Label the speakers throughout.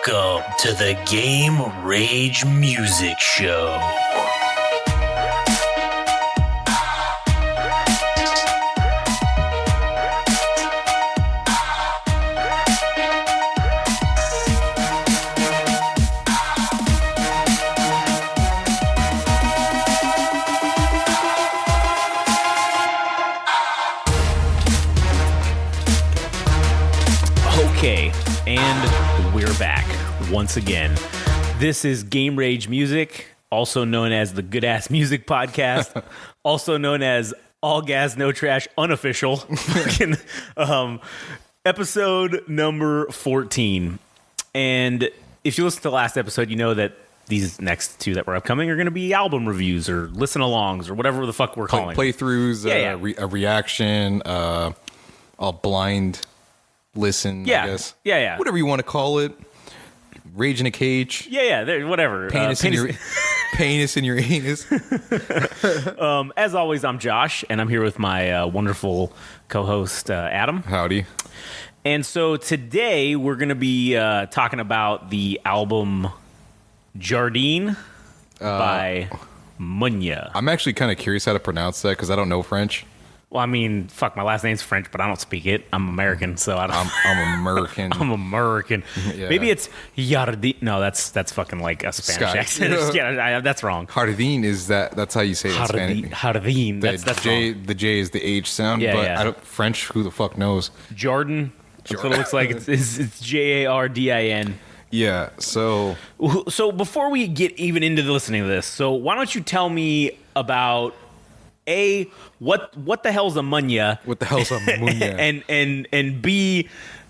Speaker 1: Welcome to the Game Rage Music Show.
Speaker 2: Okay, and we're back once again. This is Game Rage Music, also known as the Good Ass Music Podcast, also known as All Gas No Trash Unofficial, episode number 14. And if you listen to the last episode, you know that these next two that were upcoming are going to be album reviews or listen-alongs or whatever the fuck we're calling
Speaker 3: playthroughs, a reaction, a blind listen, I guess.
Speaker 2: Yeah.
Speaker 3: Whatever you want to call it. Rage in a cage.
Speaker 2: Yeah, whatever.
Speaker 3: Penis in your anus.
Speaker 2: As always, I'm Josh, and I'm here with my wonderful co-host, Adam.
Speaker 3: Howdy.
Speaker 2: And so today we're going to be talking about the album Jardin by Munya.
Speaker 3: I'm actually kind of curious how to pronounce that because I don't know French.
Speaker 2: Well, I mean, fuck, my last name's French, but I don't speak it. I'm American, so I don't.
Speaker 3: I'm American.
Speaker 2: I'm American.
Speaker 3: Yeah.
Speaker 2: Maybe it's Jardin. No, that's fucking like a Spanish accent. Yeah, that's wrong.
Speaker 3: Jardin is that's how you say it in Spanish.
Speaker 2: Jardin. That's
Speaker 3: J,
Speaker 2: wrong.
Speaker 3: The J is the H sound,
Speaker 2: Yeah,
Speaker 3: but
Speaker 2: yeah.
Speaker 3: I don't French. Who the fuck knows?
Speaker 2: Jardin. That's what it looks like. It's Jardin.
Speaker 3: Yeah. So
Speaker 2: Before we get even into the listening to this, so why don't you tell me about what the hell's a Munya?
Speaker 3: what the hell's a Munya?
Speaker 2: and B,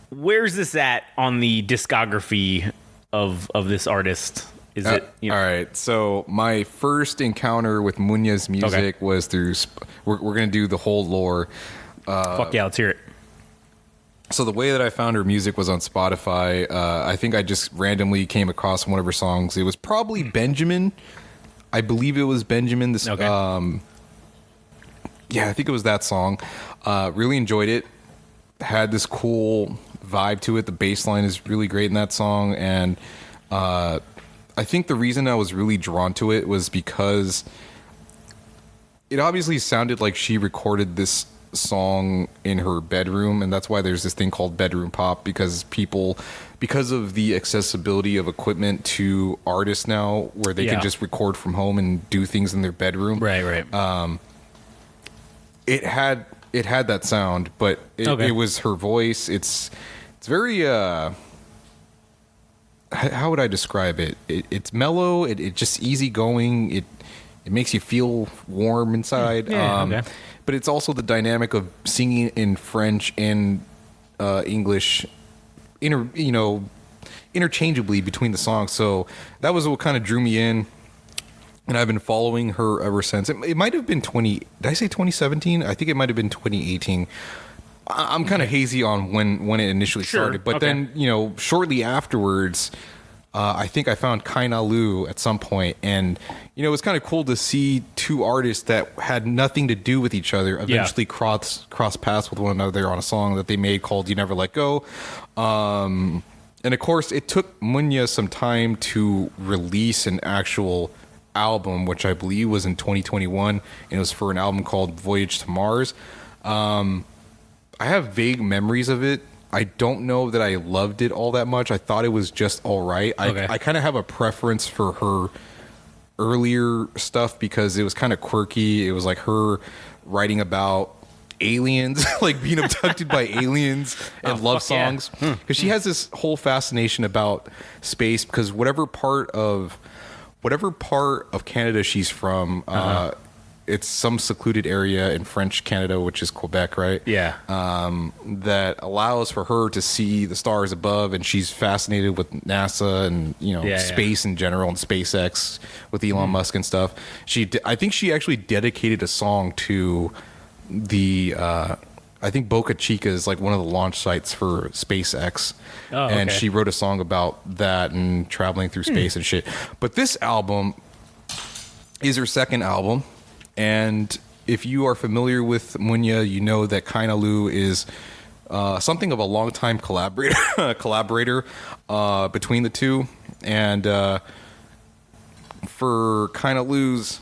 Speaker 2: where's this at on the discography of this artist? Is it
Speaker 3: all right? So my first encounter with Munya's music was through. We're gonna do the whole lore.
Speaker 2: Fuck yeah, let's hear it.
Speaker 3: So the way that I found her music was on Spotify. I think I just randomly came across one of her songs. It was probably Benjamin. I believe it was Benjamin. Yeah, I think it was that song. Really enjoyed it. Had this cool vibe to it. The bass line is really great in that song. And I think the reason I was really drawn to it was because it obviously sounded like she recorded this song in her bedroom. And that's why there's this thing called bedroom pop, because of the accessibility of equipment to artists now, where they can just record from home and do things in their bedroom.
Speaker 2: Right.
Speaker 3: It had that sound, but it was her voice. It's very how would I describe it? It's mellow. It just easygoing. It makes you feel warm inside. But it's also the dynamic of singing in French and English, interchangeably between the songs. So that was what kind of drew me in. And I've been following her ever since. It might have been did I say 2017? I think it might have been 2018. I'm kind of hazy on when it initially started. But then, shortly afterwards, I think I found Kaina Lu at some point. And, it was kind of cool to see two artists that had nothing to do with each other eventually cross paths with one another on a song that they made called You Never Let Go. And, of course, it took Munya some time to release an actual album, which I believe was in 2021, and it was for an album called Voyage to Mars. I have vague memories of it. I don't know that I loved it all that much. I thought it was just all right. I kind of have a preference for her earlier stuff because it was kind of quirky. It was like her writing about aliens, like being abducted by aliens and love songs. Because she has this whole fascination about space, because whatever part of Canada she's from, it's some secluded area in French Canada, which is Quebec, right?
Speaker 2: Yeah.
Speaker 3: That allows for her to see the stars above, and she's fascinated with NASA and space in general, and SpaceX with Elon Musk and stuff. I think she actually dedicated a song to the. I think Boca Chica is like one of the launch sites for SpaceX. And she wrote a song about that and traveling through space and shit. But this album is her second album. And if you are familiar with Munya, you know that Kaina Lu is something of a longtime collaborator between the two. And for Kinda Lou's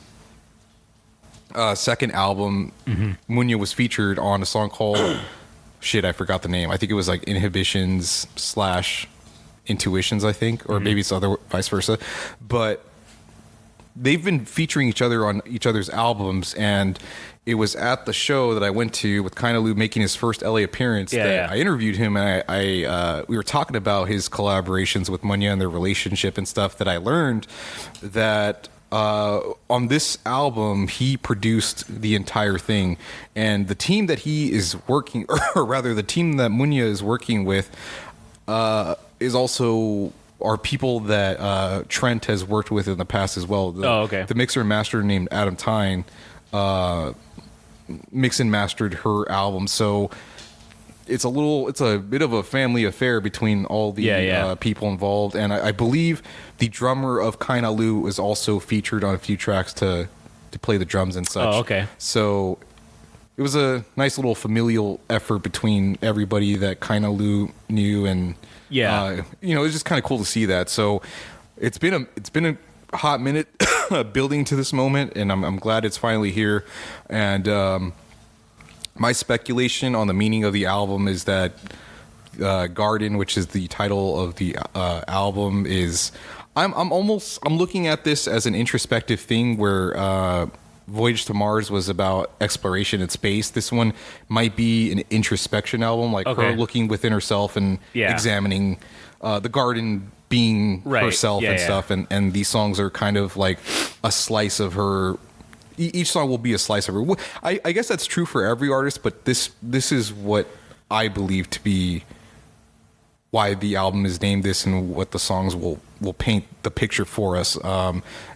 Speaker 3: second album, Munya was featured on a song called shit, I forgot the name. I think it was like Inhibitions / Intuitions, I think, or maybe it's vice versa. But they've been featuring each other on each other's albums, and it was at the show that I went to with Kinda Lou making his first LA appearance I interviewed him, and we were talking about his collaborations with Munya and their relationship and stuff, that I learned that on this album he produced the entire thing, and the team that he is working, or rather the team that Munya is working with, is also are people that Trent has worked with in the past as well. The mixer and master named Adam Tyne mixed and mastered her album, so it's a bit of a family affair between all the people involved. And I believe the drummer of Kinda Lou is also featured on a few tracks to play the drums and such.
Speaker 2: Oh, okay.
Speaker 3: So it was a nice little familial effort between everybody that Kinda Lou knew, and it was just kind of cool to see that. So it's been a hot minute building to this moment, and I'm glad it's finally here. And my speculation on the meaning of the album is that Jardin, which is the title of the album, is I'm looking at this as an introspective thing where Voyage to Mars was about exploration in space. This one might be an introspection album, like her looking within herself and examining the garden being herself and stuff. And these songs are kind of like a slice of her. Each song will be a slice of her. I guess that's true for every artist, but this is what I believe to be why the album is named this, and what the songs will paint the picture for us.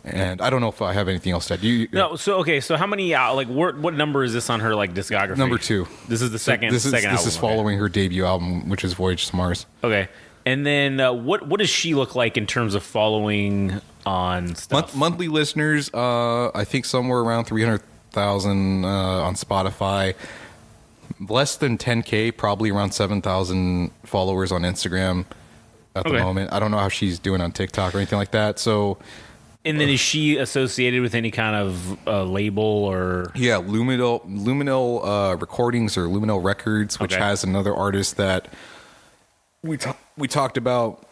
Speaker 3: And I don't know if I have anything else to add.
Speaker 2: No, so how many what number is this on her discography?
Speaker 3: Number 2.
Speaker 2: This is the second.
Speaker 3: This
Speaker 2: album.
Speaker 3: Is following her debut album, which is Voyage to Mars.
Speaker 2: Okay, and then what does she look like in terms of following on stuff?
Speaker 3: Monthly listeners, I think somewhere around 300,000 on Spotify. Less than 10K, probably around 7,000 followers on Instagram at the moment. I don't know how she's doing on TikTok or anything like that. So,
Speaker 2: and then is she associated with any kind of label or?
Speaker 3: Yeah, Luminal Recordings or Luminal Records, which has another artist that we talked about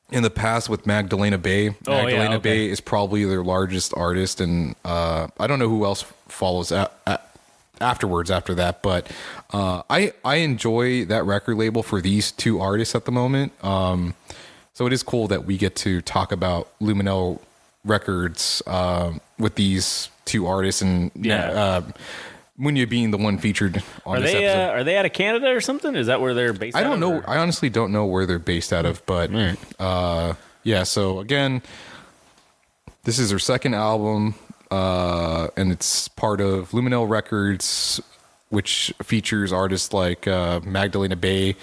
Speaker 3: in the past with Magdalena Bay. Magdalena Bay is probably their largest artist, and I don't know who else follows afterwards after that, but I enjoy that record label for these two artists at the moment. So it is cool that we get to talk about Luminal Records with these two artists, and Munya being the one featured on this episode.
Speaker 2: Are they out of Canada or something? Is that where they're based?
Speaker 3: I don't know. I honestly don't know where they're based out of, but so again, this is their second album. And it's part of Luminal Records, which features artists like Magdalena Bay,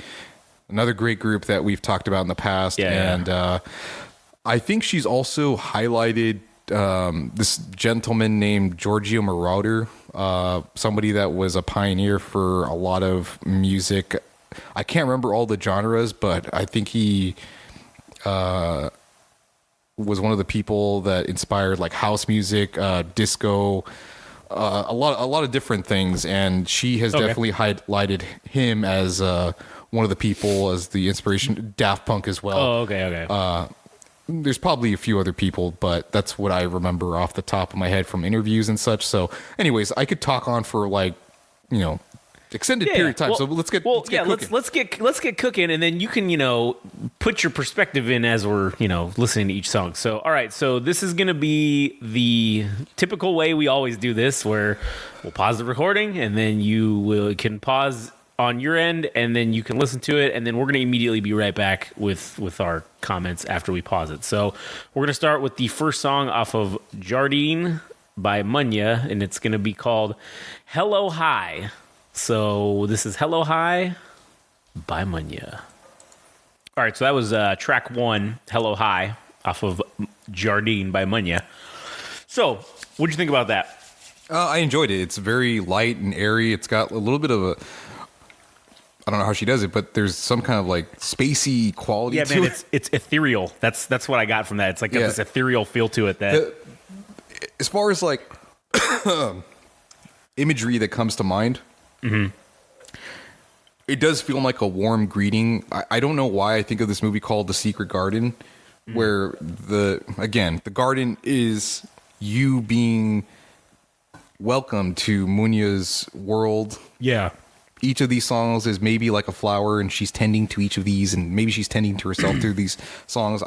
Speaker 3: another great group that we've talked about in the past. And I think she's also highlighted this gentleman named Giorgio Moroder, somebody that was a pioneer for a lot of music. I can't remember all the genres, but I think he was one of the people that inspired like house music, disco, a lot of different things, and she has definitely highlighted him as one of the people as the inspiration. Daft Punk as well. There's probably a few other people, but that's what I remember off the top of my head from interviews and such. So, anyways, I could talk on for extended period of time.
Speaker 2: Well,
Speaker 3: so let's get
Speaker 2: cooking, and then you can put your perspective in as we're listening to each song. So all right, so this is gonna be the typical way we always do this, where we'll pause the recording, and then you can pause on your end, and then you can listen to it, and then we're gonna immediately be right back with our comments after we pause it. So we're gonna start with the first song off of Jardin by Munya, and it's gonna be called Hello High. So this is Hello High by Munya. All right, so that was track 1, Hello High, off of Jardin by Munya. So what'd you think about that?
Speaker 3: I enjoyed it. It's very light and airy. It's got a little bit of I don't know how she does it, but there's some kind of like spacey quality
Speaker 2: Yeah,
Speaker 3: to
Speaker 2: man,
Speaker 3: it.
Speaker 2: it's ethereal. That's what I got from that. It's like got
Speaker 3: Yeah.
Speaker 2: this ethereal feel to it. That
Speaker 3: As far as like imagery that comes to mind, it does feel like a warm greeting. I don't know why I think of this movie called The Secret Garden, where the garden is you being welcome to Munya's world.
Speaker 2: yeah,
Speaker 3: Each of these songs is maybe like a flower, and she's tending to each of these, and maybe she's tending to herself through these songs.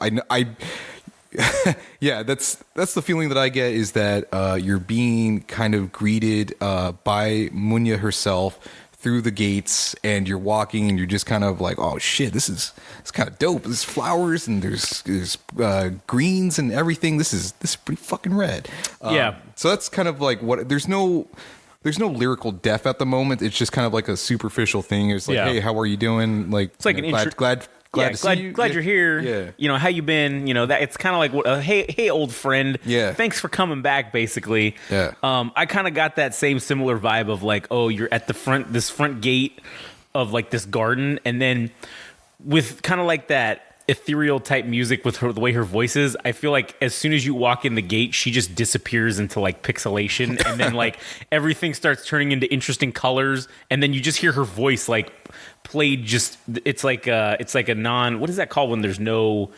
Speaker 3: Yeah, that's the feeling that I get, is that you're being kind of greeted by Munya herself through the gates, and you're walking, and you're just kind of like, oh shit, it's kind of dope. There's flowers, and there's greens and everything. This is pretty fucking red.
Speaker 2: Yeah.
Speaker 3: So that's kind of like what. There's no lyrical depth at the moment. It's just kind of like a superficial thing. It's like,
Speaker 2: Yeah.
Speaker 3: hey, how are you doing? Like,
Speaker 2: it's like
Speaker 3: you
Speaker 2: an
Speaker 3: know, glad to see you.
Speaker 2: glad you're here.
Speaker 3: Yeah.
Speaker 2: You know, how you been? You know, that it's kind of like, hey, old friend.
Speaker 3: Yeah.
Speaker 2: Thanks for coming back, basically.
Speaker 3: Yeah.
Speaker 2: I kind of got that same similar vibe of like, oh, you're at this front gate of like this garden, and then with kind of like that ethereal type music with the way her voice is, I feel like as soon as you walk in the gate, she just disappears into like pixelation, and then like everything starts turning into interesting colors, and then you just hear her voice like played. Just it's like a non, what is that called when there's no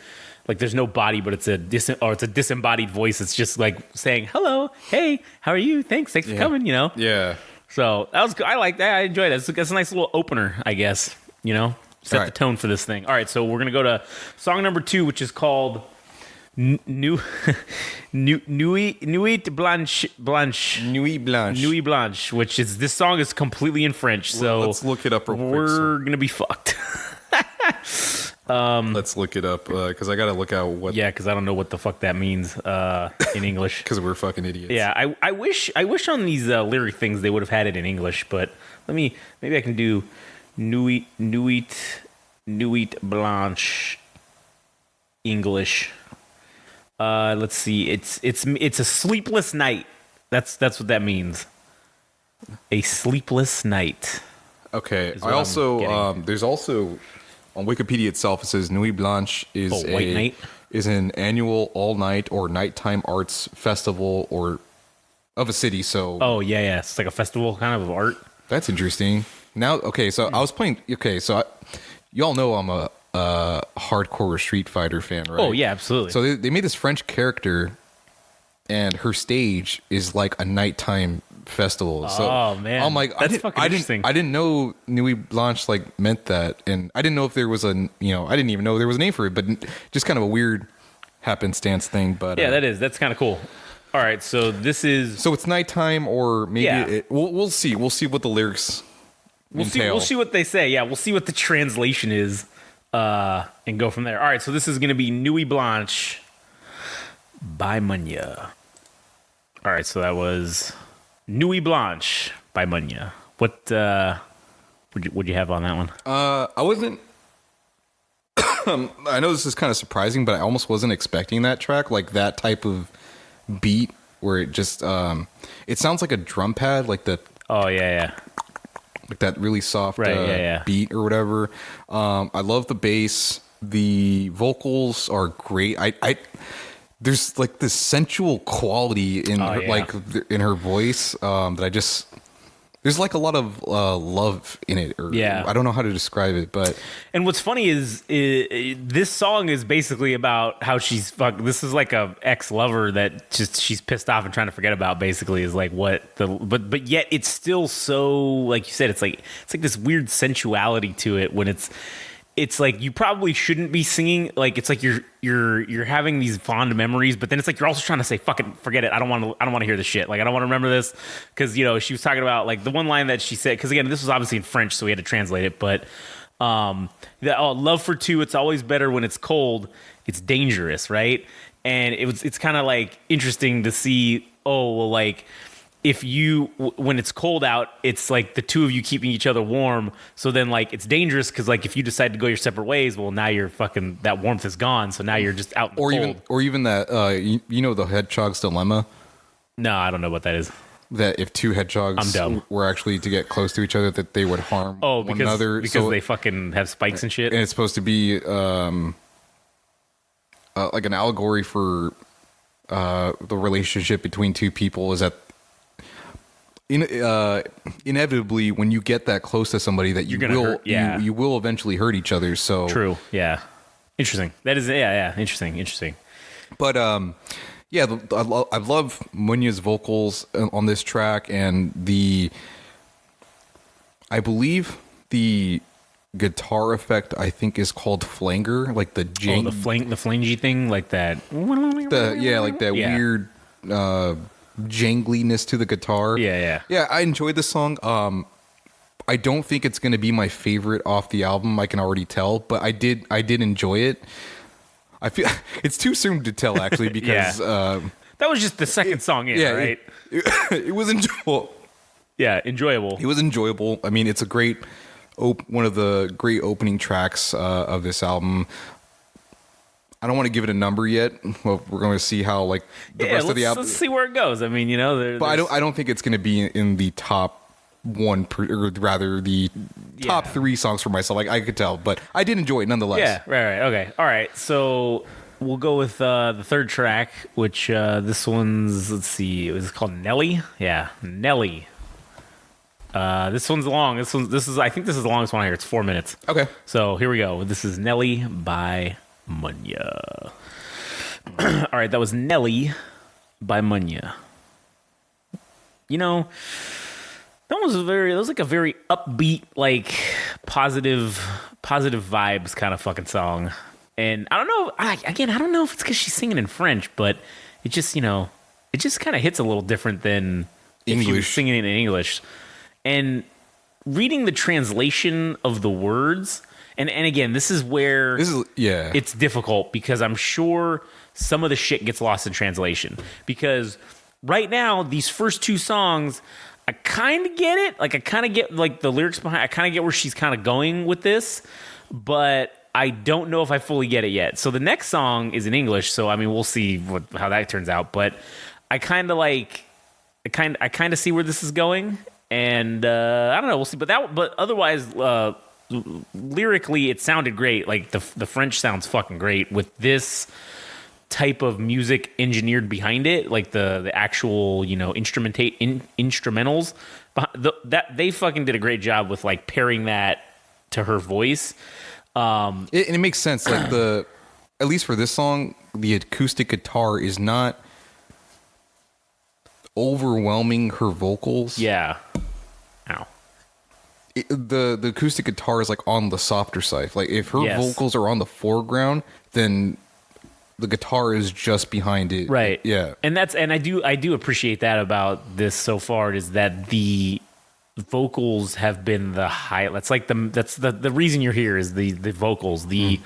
Speaker 2: body, but it's a disembodied voice. It's just like saying hello, hey, how are you? Thanks for coming. You know.
Speaker 3: Yeah.
Speaker 2: So that was good. I like that. I enjoyed it. It's a nice little opener, I guess. You know, set the
Speaker 3: Right.
Speaker 2: tone for this thing. All right, so we're gonna go to song number 2, which is called Nuit Blanche.
Speaker 3: Nuit Blanche.
Speaker 2: Nuit Blanche, which is, this song is completely in French. So
Speaker 3: Let's look it up real quick.
Speaker 2: we're gonna be fucked.
Speaker 3: Let's look it up because I got to look out what.
Speaker 2: Yeah, because I don't know what the fuck that means in English.
Speaker 3: Because we're fucking idiots.
Speaker 2: Yeah, I wish on these lyric things they would have had it in English, but maybe I can do Nuit Blanche English. Let's see. It's a sleepless night. That's what that means. A sleepless night.
Speaker 3: Okay.
Speaker 2: Is
Speaker 3: I
Speaker 2: what
Speaker 3: also
Speaker 2: I'm
Speaker 3: there's also on Wikipedia itself, it says Nuit Blanche is
Speaker 2: White night?
Speaker 3: is an annual all night or nighttime arts festival or of a city. So
Speaker 2: Oh yeah. It's like a festival kind of art.
Speaker 3: that's interesting. Now, okay, so I was playing. Okay, so y'all know I'm a hardcore Street Fighter fan, right?
Speaker 2: Oh yeah, absolutely.
Speaker 3: So they made this French character, and her stage is like a nighttime festival. So
Speaker 2: Oh, man.
Speaker 3: I'm like,
Speaker 2: That's fucking interesting.
Speaker 3: I didn't know Nuit Blanche like meant that, and I didn't know if there was I didn't even know there was a name for it, but just kind of a weird happenstance thing. But
Speaker 2: yeah, that's kind of cool. All right, so this is
Speaker 3: so it's nighttime, or maybe
Speaker 2: Yeah.
Speaker 3: we'll see. We'll see what the lyrics. entail.
Speaker 2: we'll see what they say. Yeah, we'll see what the translation is, and go from there. All right, so this is going to be Nuit Blanche by Munya. All right, so that was Nuit Blanche by Munya. What would you have on that one?
Speaker 3: I wasn't. I know this is kind of surprising, but I almost wasn't expecting that track, like that type of beat where it just it sounds like a drum pad, like
Speaker 2: Oh yeah.
Speaker 3: like that really soft
Speaker 2: Right, yeah.
Speaker 3: beat or whatever. I love the bass. The vocals are great. I there's like this sensual quality in her,
Speaker 2: yeah.
Speaker 3: like in her voice that I just. There's like a lot of love in it, or
Speaker 2: Yeah.
Speaker 3: I don't know how to describe it, but
Speaker 2: And what's funny is this song is basically about how she's this is like a ex-lover that just she's pissed off and trying to forget about, basically, is like but yet it's still so, like you said, it's like this weird sensuality to it when it's like you probably shouldn't be singing, like it's like you're having these fond memories, but then it's like you're also trying to say fucking forget it. I don't want to hear this shit. Like I don't want to remember this, because she was talking about like the one line that she said, because again this was obviously in French, so we had to translate it, but love for two, it's always better when it's cold. It's dangerous, right? And it's kind of like interesting to see. Oh well, like. If when it's cold out, it's like the two of you keeping each other warm. So then like it's dangerous because like if you decide to go your separate ways, well now you're fucking, that warmth is gone. So now you're just out in the cold.
Speaker 3: Or even that you know the Hedgehog's Dilemma.
Speaker 2: No, I don't know what that is.
Speaker 3: that if two hedgehogs
Speaker 2: I'm dumb.
Speaker 3: were actually to get close to each other, that they would harm one another.
Speaker 2: Because
Speaker 3: So-
Speaker 2: they fucking have spikes and shit.
Speaker 3: and it's supposed to be like an allegory for the relationship between two people. Is that inevitably when you get that close to somebody that you
Speaker 2: You're gonna
Speaker 3: will
Speaker 2: hurt- yeah.
Speaker 3: you will eventually hurt each other. So
Speaker 2: True. Yeah. Interesting. That is. Yeah. Interesting.
Speaker 3: But yeah, I love Munya's vocals on this track, and I believe the guitar effect I think is called flanger, like the
Speaker 2: Oh, the flangy thing, like that.
Speaker 3: like that
Speaker 2: Yeah.
Speaker 3: weird jangliness to the guitar.
Speaker 2: Yeah.
Speaker 3: I enjoyed the song. I don't think it's going to be my favorite off the album. I can already tell, but I did enjoy it. I feel it's too soon to tell actually because
Speaker 2: That was just the second song in, right?
Speaker 3: it was enjoyable.
Speaker 2: Yeah, enjoyable.
Speaker 3: It was enjoyable. I mean, it's a great one of the great opening tracks of this album. I don't want to give it a number yet. Well, we're going to see how like the rest of the album.
Speaker 2: Let's see where it goes. I mean,
Speaker 3: But I don't think it's going to be in the top one, or rather the top three songs for myself. Like I could tell, but I did enjoy it nonetheless.
Speaker 2: Yeah, right. Okay, all right. So we'll go with the third track, which this one's. Let's see. It was called Nelly. Yeah, Nelly. This one's long. This is. I think this is the longest one here. It's 4 minutes.
Speaker 3: Okay.
Speaker 2: So here we go. This is Nelly by Munya. All right, that was Nelly by Munya. You know, that was like a very upbeat, like positive vibes kind of fucking song. And I don't know. I don't know if it's because she's singing in French, but it just, it just kind of hits a little different than if you were
Speaker 3: English.
Speaker 2: singing it in English. And reading the translation of the words, and again, this is where it's difficult because I'm sure some of the shit gets lost in translation. Because right now, these first two songs, I kind of get it. Like I kind of get like the lyrics behind. I kind of get where she's kind of going with this, but I don't know if I fully get it yet. So the next song is in English. So I mean, we'll see how that turns out. But I kind of see where this is going. And I don't know. We'll see. But otherwise, lyrically, it sounded great. Like the French sounds fucking great with this type of music engineered behind it, like the actual instrumentals. That they fucking did a great job with like pairing that to her voice.
Speaker 3: And it makes sense. Like at least for this song, the acoustic guitar is not overwhelming her vocals.
Speaker 2: Yeah. Ow.
Speaker 3: The acoustic guitar is like on the softer side. Like if her vocals are on the foreground, then the guitar is just behind it.
Speaker 2: Right.
Speaker 3: Yeah.
Speaker 2: And I do appreciate that about this so far, is that the vocals have been the high. That's like the reason you're here is the vocals. The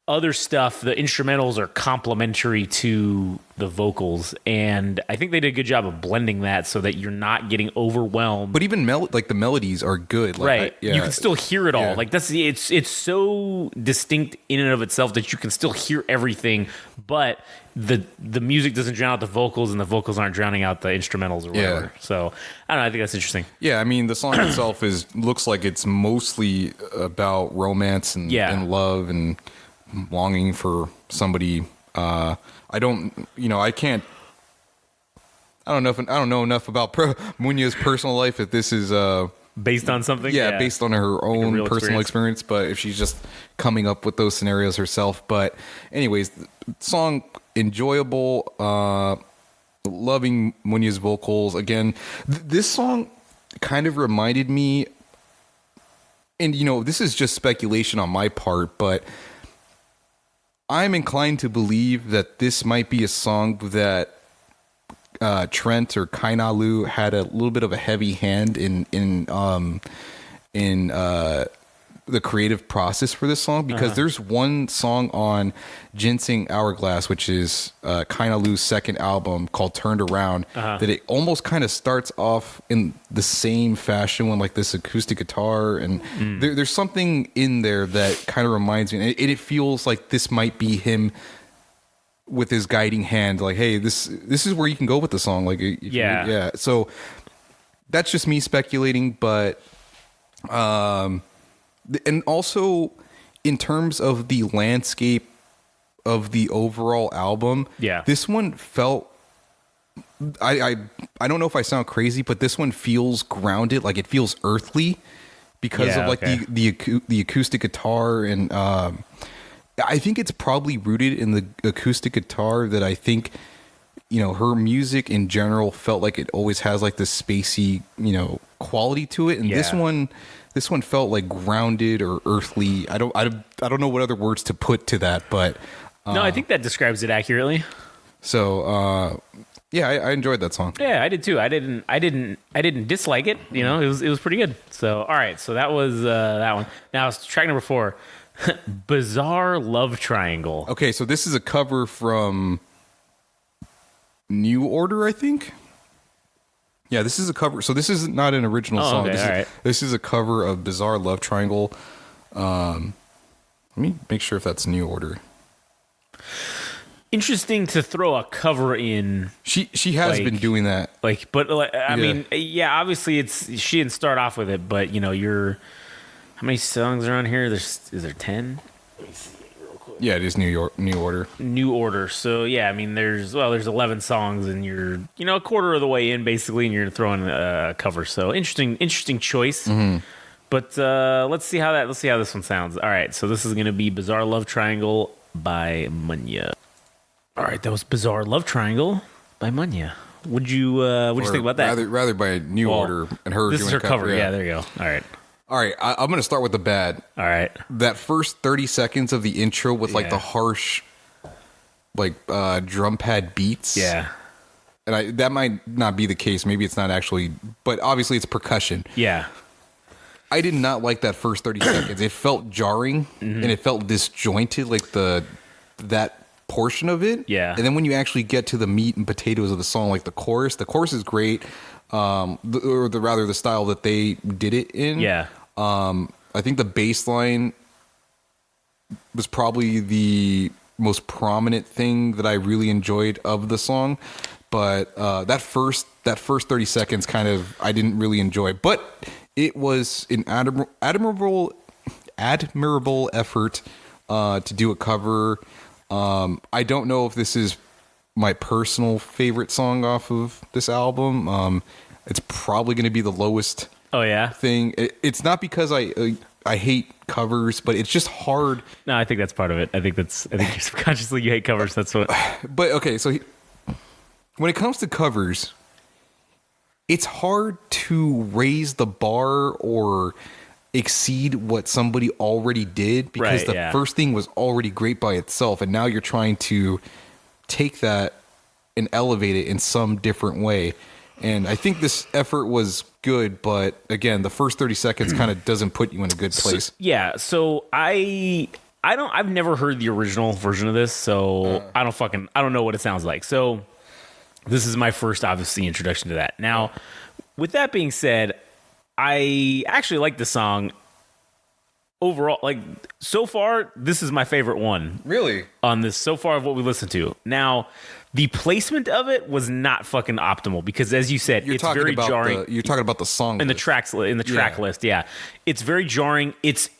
Speaker 2: other stuff, the instrumentals are complementary to the vocals, and I think they did a good job of blending that so that you're not getting overwhelmed.
Speaker 3: But even like the melodies are good. Like,
Speaker 2: Right. You can still hear it all.
Speaker 3: Yeah.
Speaker 2: Like it's so distinct in and of itself that you can still hear everything, but the music doesn't drown out the vocals, and the vocals aren't drowning out the instrumentals or whatever.
Speaker 3: Yeah.
Speaker 2: So I don't know. I think that's interesting.
Speaker 3: Yeah, I mean, the song itself looks like it's mostly about romance and love and longing for somebody. I don't know enough about Munya's personal life if this is
Speaker 2: Based on something?
Speaker 3: based on her own
Speaker 2: real
Speaker 3: personal experience, but if she's just coming up with those scenarios herself. But anyways, the song enjoyable, loving Munya's vocals. Again, this song kind of reminded me, and this is just speculation on my part, but I'm inclined to believe that this might be a song that Trent or Kainalu had a little bit of a heavy hand in the creative process for this song, because there's one song on Ginseng Hourglass, which is Kainalu's second album, called Turned Around, that it almost kind of starts off in the same fashion with like this acoustic guitar, and there's something in there that kind of reminds me, and it feels like this might be him with his guiding hand, like, hey, this is where you can go with the song. Like, yeah. So that's just me speculating, but and also in terms of the landscape of the overall album, this one felt. I don't know if I sound crazy, but this one feels grounded, like it feels earthly because of like the acoustic guitar, and I think it's probably rooted in the acoustic guitar that I think, you know, her music in general felt like it always has like this spacey, you know, quality to it, and this one felt like grounded or earthly. I don't know what other words to put to that, but
Speaker 2: no, I think that describes it accurately.
Speaker 3: So yeah, I enjoyed that song.
Speaker 2: Yeah, I did too. I didn't dislike it. You know, it was pretty good. So all right, so that was that one. Now track number 4, Bizarre Love Triangle.
Speaker 3: Okay, so this is a cover from New Order, I think. Yeah, this is a cover. So this is not an original song.
Speaker 2: Okay,
Speaker 3: This is a cover of Bizarre Love Triangle. Let me make sure if that's New Order.
Speaker 2: Interesting to throw a cover in.
Speaker 3: She has been doing that.
Speaker 2: Like, but I mean, yeah, obviously she didn't start off with it, but you know, how many songs are on here? Is there 10? Let me see real quick.
Speaker 3: Yeah, it is New Order.
Speaker 2: New Order. So yeah, I mean, there's 11 songs, and you're, you know, a quarter of the way in basically, and you're throwing a cover. So interesting choice.
Speaker 3: Mm-hmm.
Speaker 2: But let's see how this one sounds. All right, so this is gonna be Bizarre Love Triangle by Munya. All right, that was Bizarre Love Triangle by Munya. What'd you think about that?
Speaker 3: Rather by New Order and her.
Speaker 2: This
Speaker 3: doing
Speaker 2: is her cover.
Speaker 3: Yeah,
Speaker 2: there you go. All right.
Speaker 3: I'm going to start with the bad.
Speaker 2: All right.
Speaker 3: That first 30 seconds of the intro with like the harsh, like drum pad beats.
Speaker 2: Yeah.
Speaker 3: And that might not be the case. Maybe it's not actually, but obviously it's percussion.
Speaker 2: Yeah.
Speaker 3: I did not like that first 30 seconds. It felt jarring and it felt disjointed, like that portion of it.
Speaker 2: Yeah.
Speaker 3: And then when you actually get to the meat and potatoes of the song, like the chorus is great. The style that they did it in.
Speaker 2: Yeah.
Speaker 3: I think the bass line was probably the most prominent thing that I really enjoyed of the song. But that first 30 seconds kind of I didn't really enjoy. But it was an admirable effort to do a cover. I don't know if this is my personal favorite song off of this album. It's probably going to be the lowest.
Speaker 2: Oh yeah.
Speaker 3: Thing. It's not because I hate covers, but it's just hard.
Speaker 2: No, I think that's part of it. I think subconsciously you hate covers. That's what.
Speaker 3: But okay, so when it comes to covers, it's hard to raise the bar or exceed what somebody already did because the first thing was already great by itself, and now you're trying to take that and elevate it in some different way. And I think this effort was good, but again, the first 30 seconds kind of doesn't put you in a good place.
Speaker 2: So I've never heard the original version of this, so I don't know what it sounds like. So this is my first, obviously, introduction to that. Now, with that being said, I actually like the song overall. Like, so far, this is my favorite one.
Speaker 3: Really?
Speaker 2: On this, so far, of what we listened to. Now, the placement of it was not fucking optimal because, as you said, it's very jarring.
Speaker 3: You're talking about the song
Speaker 2: in the
Speaker 3: list.
Speaker 2: tracks in the track list. Yeah, it's very jarring. It's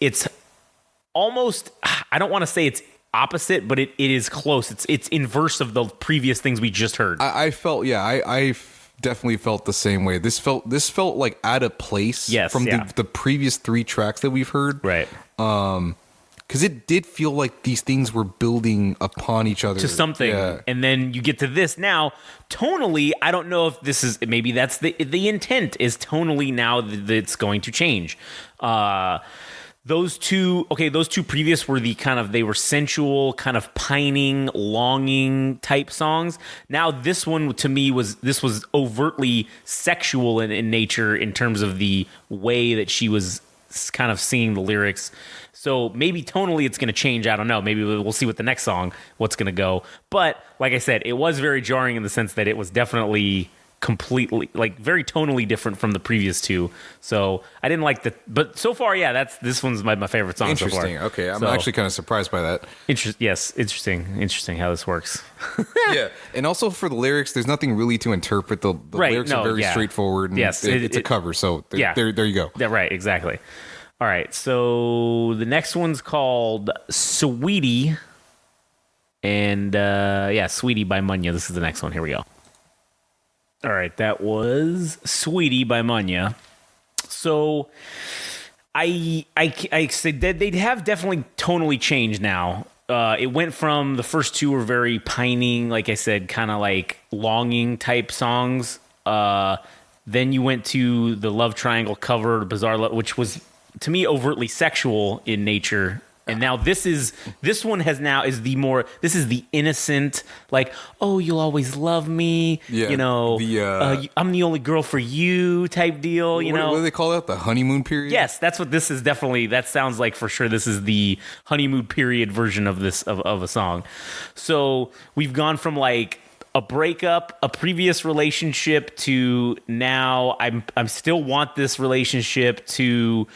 Speaker 2: almost, I don't want to say it's opposite, but it is close. It's inverse of the previous things we just heard.
Speaker 3: I felt, I definitely felt the same way. This felt like out of place from the previous 3 tracks that we've heard.
Speaker 2: Right.
Speaker 3: Because it did feel like these things were building upon each other
Speaker 2: to something, and then you get to this. Now, tonally, I don't know if this is, maybe that's the intent is tonally now that it's going to change. Those two previous were they were sensual, kind of pining, longing type songs. Now this one to me was overtly sexual in nature in terms of the way that she was kind of singing the lyrics. So maybe tonally it's going to change. I don't know. Maybe we'll see with the next song what's going to go. But like I said, it was very jarring in the sense that it was definitely completely, like, very tonally different from the previous two. So I didn't like but so far, yeah, this one's my favorite song so far.
Speaker 3: Interesting. Okay, I'm actually kind of surprised by that.
Speaker 2: Interesting how this works.
Speaker 3: Yeah, and also for the lyrics, there's nothing really to interpret. The lyrics are very straightforward. And
Speaker 2: yes,
Speaker 3: it's a cover, so there you go.
Speaker 2: Yeah, right, exactly. All right, so the next one's called Sweetie. And Sweetie by Munya. This is the next one. Here we go. All right, that was Sweetie by Munya. So I said that they have definitely tonally changed now. It went from the first two were very pining, like I said, kind of like longing type songs. Then you went to the Love Triangle cover, Bizarre Love, which was to me overtly sexual in nature. And now this is the innocent, like, oh, you'll always love me, I'm the only girl for you type deal,
Speaker 3: What do they call that? The honeymoon period?
Speaker 2: Yes, that's what this is definitely. That sounds like for sure this is the honeymoon period version of this of a song. So we've gone from like a breakup, a previous relationship to now I'm still want this relationship to.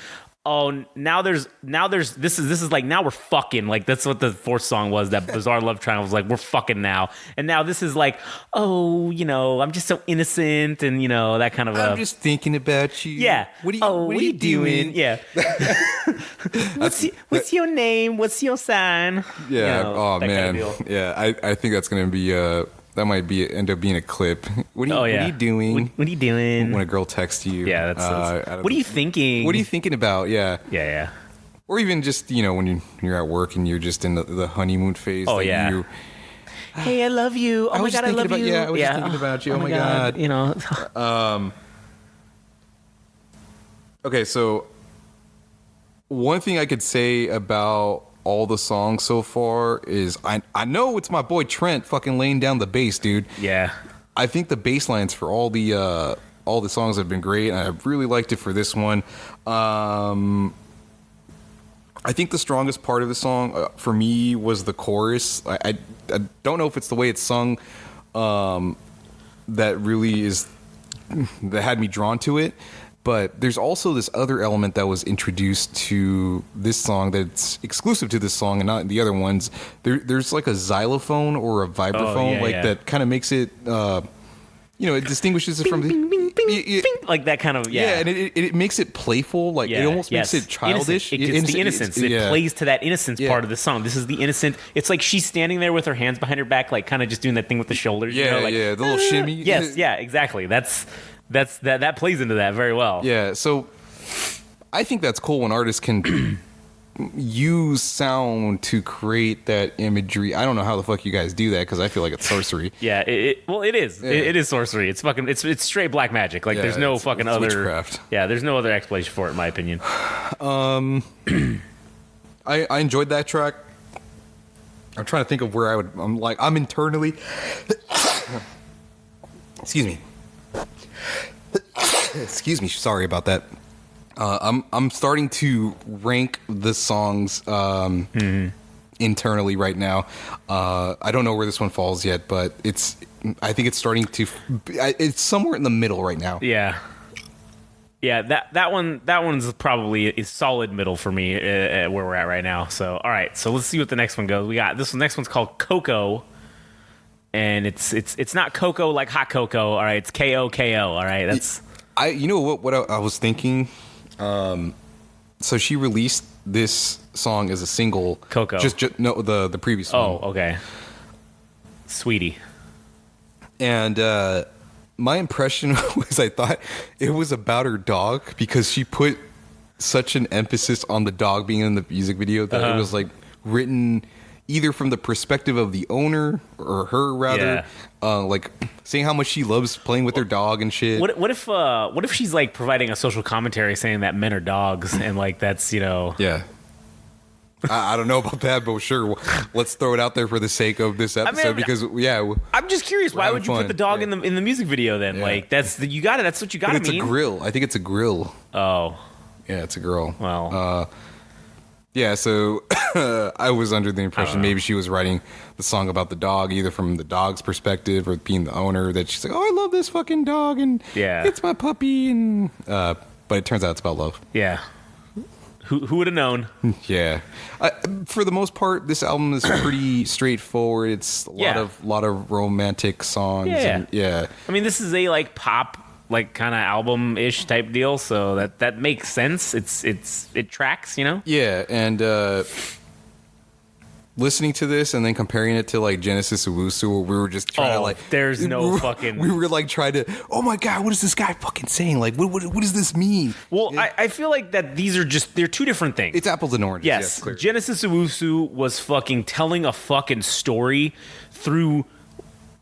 Speaker 2: Oh, now there's this is like now we're fucking, like that's what the fourth song was, that Bizarre Love Triangle was like we're fucking now, and now this is like, oh, I'm just so innocent, and that kind of
Speaker 3: I'm just thinking about you.
Speaker 2: Yeah.
Speaker 3: What are you doing?
Speaker 2: Yeah. What's your name? What's your sign?
Speaker 3: Yeah. Oh man.
Speaker 2: Kind of
Speaker 3: yeah. I think that's gonna be that might end up being a clip. What are you doing?
Speaker 2: What are you doing?
Speaker 3: When a girl texts you.
Speaker 2: Yeah, what are you thinking?
Speaker 3: What are you thinking about? Yeah.
Speaker 2: Yeah.
Speaker 3: Or even just, when you're at work and you're just in the honeymoon phase.
Speaker 2: Oh, yeah. Hey, I love you. Oh, my God, I love you.
Speaker 3: Yeah, I was just thinking about you. Oh, my God. Okay, so one thing I could say about all the songs so far is I know it's my boy Trent fucking laying down the bass, dude.
Speaker 2: Yeah.
Speaker 3: I think the bass lines for all the songs have been great, and I really liked it for this one. I think the strongest part of the song for me was the chorus. I don't know if it's the way it's sung that had me drawn to it. But there's also this other element that was introduced to this song that's exclusive to this song and not the other ones. There's like a xylophone or a vibraphone that kind of makes it, it distinguishes it from
Speaker 2: like that kind of,
Speaker 3: and it makes it playful. Like it almost makes it childish.
Speaker 2: It's the innocence. It plays to that innocence part of the song. This is the innocent. It's like she's standing there with her hands behind her back, like kind of just doing that thing with the shoulders.
Speaker 3: The little shimmy.
Speaker 2: Yes, yeah, exactly. That plays into that very well.
Speaker 3: Yeah, so I think that's cool when artists can use sound to create that imagery. I don't know how the fuck you guys do that because I feel like it's sorcery.
Speaker 2: Yeah, it is. Yeah. It is sorcery. It's fucking. It's straight black magic. Like there's no fucking other
Speaker 3: witchcraft.
Speaker 2: Yeah, there's no other explanation for it in my opinion.
Speaker 3: I enjoyed that track. I'm trying to think of where I'm internally. Excuse me. Excuse me. Sorry about that. I'm starting to rank the songs internally right now. I don't know where this one falls yet, but I think it's starting to. It's somewhere in the middle right now.
Speaker 2: Yeah. That one's probably a solid middle for me where we're at right now. So all right, so let's see what the next one goes. We got this one. Next one's called Cocoa. And it's not cocoa like hot cocoa, all right. It's KOKO, all right. That's
Speaker 3: what I was thinking. So she released this song as a single.
Speaker 2: Cocoa.
Speaker 3: Just no, the previous one.
Speaker 2: Oh, okay. Sweetie.
Speaker 3: And my impression was I thought it was about her dog because she put such an emphasis on the dog being in the music video that it was like written either from the perspective of the owner or her rather, like saying how much she loves playing with her dog and shit.
Speaker 2: What if she's like providing a social commentary saying that men are dogs and like that's
Speaker 3: Yeah. I don't know about that, but sure, let's throw it out there for the sake of this episode because
Speaker 2: I'm just curious. Why would you put the dog in the music video then? Yeah. Like that's you got it. That's what you got to mean.
Speaker 3: It's a grill. I think it's a grill.
Speaker 2: Oh,
Speaker 3: yeah, it's a grill.
Speaker 2: Well.
Speaker 3: Yeah, so I was under the impression maybe she was writing the song about the dog, either from the dog's perspective or being the owner, that she's like, oh, I love this fucking dog, and it's my puppy, and but it turns out it's about love.
Speaker 2: Yeah. Who would have known?
Speaker 3: Yeah. For the most part, this album is pretty straightforward. It's a lot of romantic songs.
Speaker 2: Yeah. I mean, this is a like pop, like kind of album-ish type deal, so that makes sense. It tracks, you know?
Speaker 3: Yeah, and listening to this and then comparing it to like Genesis Owusu, where we were just trying to like,
Speaker 2: there's no fucking.
Speaker 3: We were like trying to. Oh my god, what is this guy fucking saying? Like, what does this mean?
Speaker 2: Well, I feel like that they're two different things.
Speaker 3: It's apples and oranges.
Speaker 2: Yes, Genesis Owusu was fucking telling a fucking story through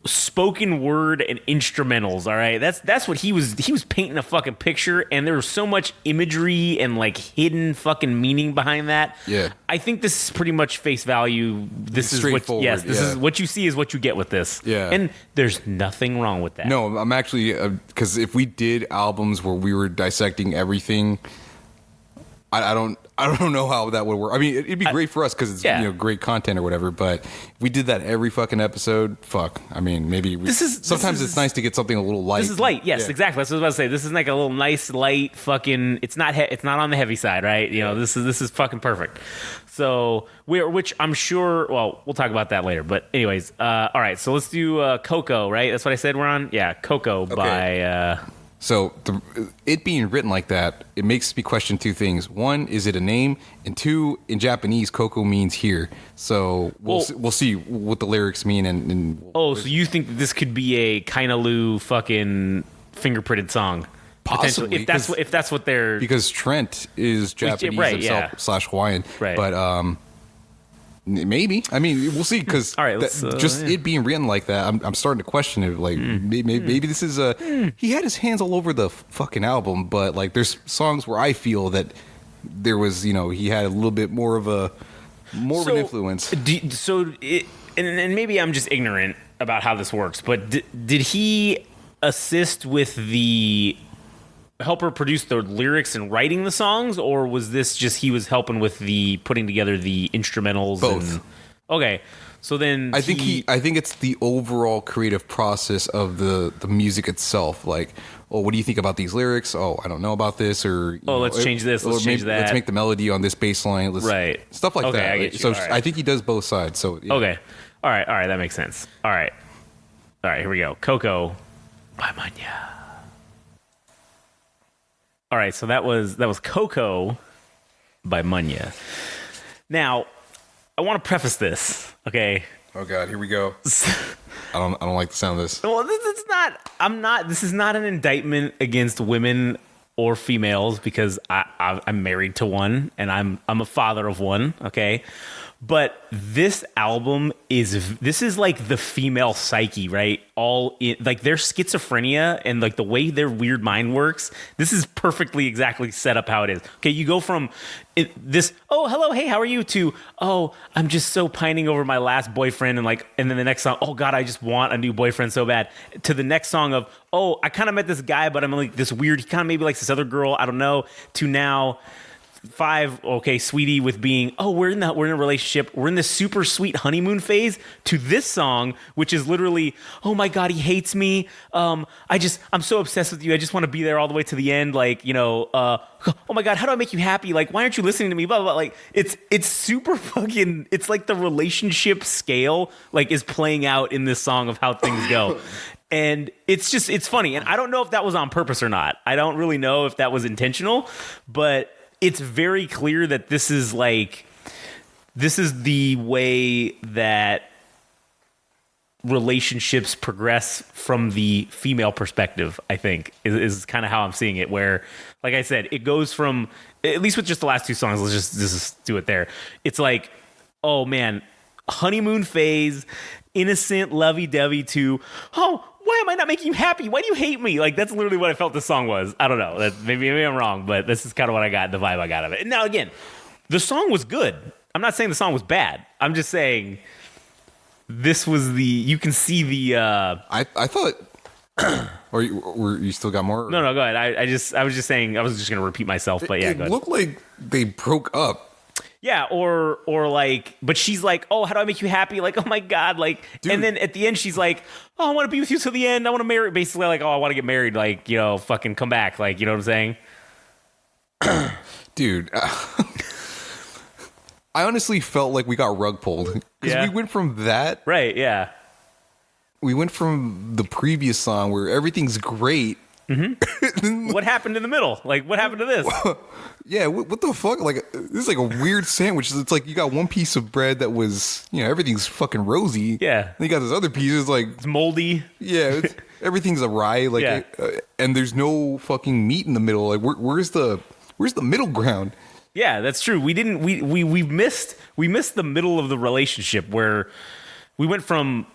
Speaker 2: spoken word and instrumentals. All right, that's what he was painting a fucking picture, and there was so much imagery and like hidden fucking meaning behind that.
Speaker 3: Yeah,
Speaker 2: I think this is pretty much face value. This is what is what you see is what you get with this.
Speaker 3: Yeah,
Speaker 2: and there's nothing wrong with that.
Speaker 3: No, I'm actually because if we did albums where we were dissecting everything, I don't know how that would work. I mean, it'd be great for us because it's great content or whatever. But if we did that every fucking episode, fuck. I mean, maybe sometimes it's nice to get something a little light.
Speaker 2: This is light, yes, exactly. That's what I was about to say. This is like a little nice, light, fucking. It's not on the heavy side, right? You know, this is fucking perfect. So which I'm sure. Well, we'll talk about that later. But anyways, all right. So let's do Coco, right? That's what I said we're on. Yeah, Coco by.
Speaker 3: So it being written like that, it makes me question two things. One, is it a name? And two, in Japanese, Coco means here. So we'll see what the lyrics mean. So
Speaker 2: you think that this could be a Kainalu fucking fingerprinted song?
Speaker 3: Possibly.
Speaker 2: If that's what they're...
Speaker 3: Because Trent is Japanese himself / Hawaiian.
Speaker 2: Right.
Speaker 3: But... maybe. I mean, we'll see. Because it being written like that, I'm starting to question it. Like, maybe this is he had his hands all over the fucking album, but like, there's songs where I feel that there was, he had a little bit more of an influence.
Speaker 2: And maybe I'm just ignorant about how this works, but did he assist with help her produce the lyrics and writing the songs, or was this just he was helping with the putting together the instrumentals?
Speaker 3: Both.
Speaker 2: Okay, so then
Speaker 3: I think it's the overall creative process of the music itself. Like, what do you think about these lyrics? Oh, I don't know about this, or
Speaker 2: let's change this, let's change that.
Speaker 3: Let's make the melody on this bass line. Stuff like that.
Speaker 2: I get you.
Speaker 3: So I think he does both sides. So
Speaker 2: okay, all right, that makes sense. All right, here we go. Coco by Munya. All right, so that was Coco by Munya. Now, I want to preface this, okay?
Speaker 3: Oh God, here we go. I don't like the sound of this.
Speaker 2: Well, this is not an indictment against women or females, because I'm married to one and I'm a father of one, okay? But this album is like the female psyche, right? All in, like their schizophrenia and like the way their weird mind works. This is perfectly exactly set up how it is. Okay, you go from this, oh, hello, hey, how are you, to, oh, I'm just so pining over my last boyfriend, and then the next song, oh God, I just want a new boyfriend so bad, to the next song of, oh, I kind of met this guy, but I'm like this weird, he kind of maybe likes this other girl, I don't know, to now 5, okay, sweetie, with being, oh, we're in a relationship, we're in this super sweet honeymoon phase, to this song, which is literally, oh my God, he hates me, I'm so obsessed with you, I just want to be there all the way to the end, like, oh my God, how do I make you happy, like, why aren't you listening to me, blah, blah, blah. Like, it's super fucking, it's like the relationship scale, like, is playing out in this song of how things go. And it's funny, and I don't know if that was on purpose or not. I don't really know if that was intentional, but it's very clear that this is the way that relationships progress from the female perspective, I think, is kind of how I'm seeing it, where, like I said, it goes from, at least with just the last two songs, let's just do it there. It's like, oh man, honeymoon phase, innocent, lovey-dovey, to, oh, why am I not making you happy? Why do you hate me? Like, that's literally what I felt the song was. I don't know. Maybe I'm wrong, but this is kind of what I got, the vibe I got of it. And now, again, the song was good. I'm not saying the song was bad. I'm just saying this was you can see the...
Speaker 3: I thought... or you still got more?
Speaker 2: No, go ahead. I was just saying, I was just going to repeat myself, but yeah, go ahead.
Speaker 3: It looked like they broke up.
Speaker 2: Yeah, or like, but she's like, oh, how do I make you happy? Like, oh my god, like,
Speaker 3: Dude.
Speaker 2: and then at the end she's like, oh, I want to be with you till the end. I want to marry. Basically, like, oh, I want to get married. Like, fucking come back. Like, you know what I'm saying?
Speaker 3: Dude. I honestly felt like we got rug pulled because
Speaker 2: Yeah.
Speaker 3: we went from that.
Speaker 2: Right? Yeah.
Speaker 3: We went from the previous song where everything's great.
Speaker 2: What happened in the middle? Like, what happened to this?
Speaker 3: Yeah, what the fuck? Like, this is like a weird sandwich. It's like you got one piece of bread that was, everything's fucking rosy.
Speaker 2: Yeah.
Speaker 3: And you got this other piece. It's like,
Speaker 2: It's moldy.
Speaker 3: yeah, everything's awry. Like,
Speaker 2: Yeah.
Speaker 3: and there's no fucking meat in the middle. Like, where's the middle ground?
Speaker 2: Yeah, that's true. We didn't. We missed the middle of the relationship where we went from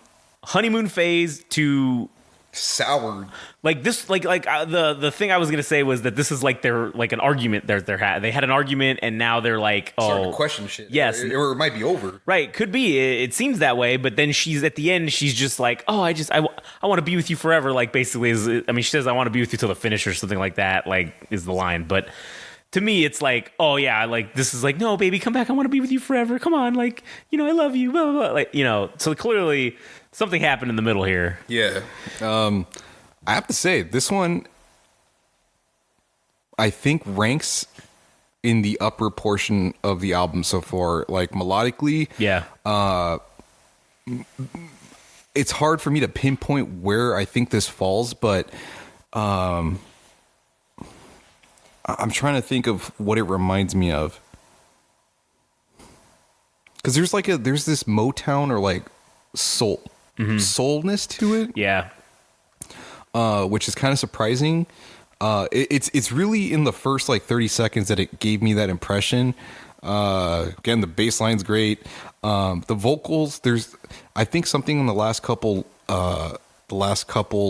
Speaker 2: honeymoon phase to
Speaker 3: Soured.
Speaker 2: like this. The thing I was gonna say was that this is like their like an argument. They had an argument and now they're like,
Speaker 3: Starting
Speaker 2: oh,
Speaker 3: to question shit.
Speaker 2: yes.
Speaker 3: Or it might be over.
Speaker 2: right, could be. It seems that way, but then she's at the end. She's just like, oh, I want to be with you forever. Like basically, she says I want to be with you till the finish or something like that. Like is the line, but. To me, it's like, oh yeah, like this is like, no, baby, come back. I want to be with you forever. Come on, like, I love you. Blah, blah, blah. Like, so clearly something happened in the middle here.
Speaker 3: Yeah. I have to say, this one, I think ranks in the upper portion of the album so far. Like melodically,
Speaker 2: Yeah.
Speaker 3: it's hard for me to pinpoint where I think this falls, but I'm trying to think of what it reminds me of. Because there's this Motown or like soulness to it,
Speaker 2: Yeah.
Speaker 3: which is kind of surprising. It's really in the first like 30 seconds that it gave me that impression. Again, the bass line's great. The vocals, I think something in the last couple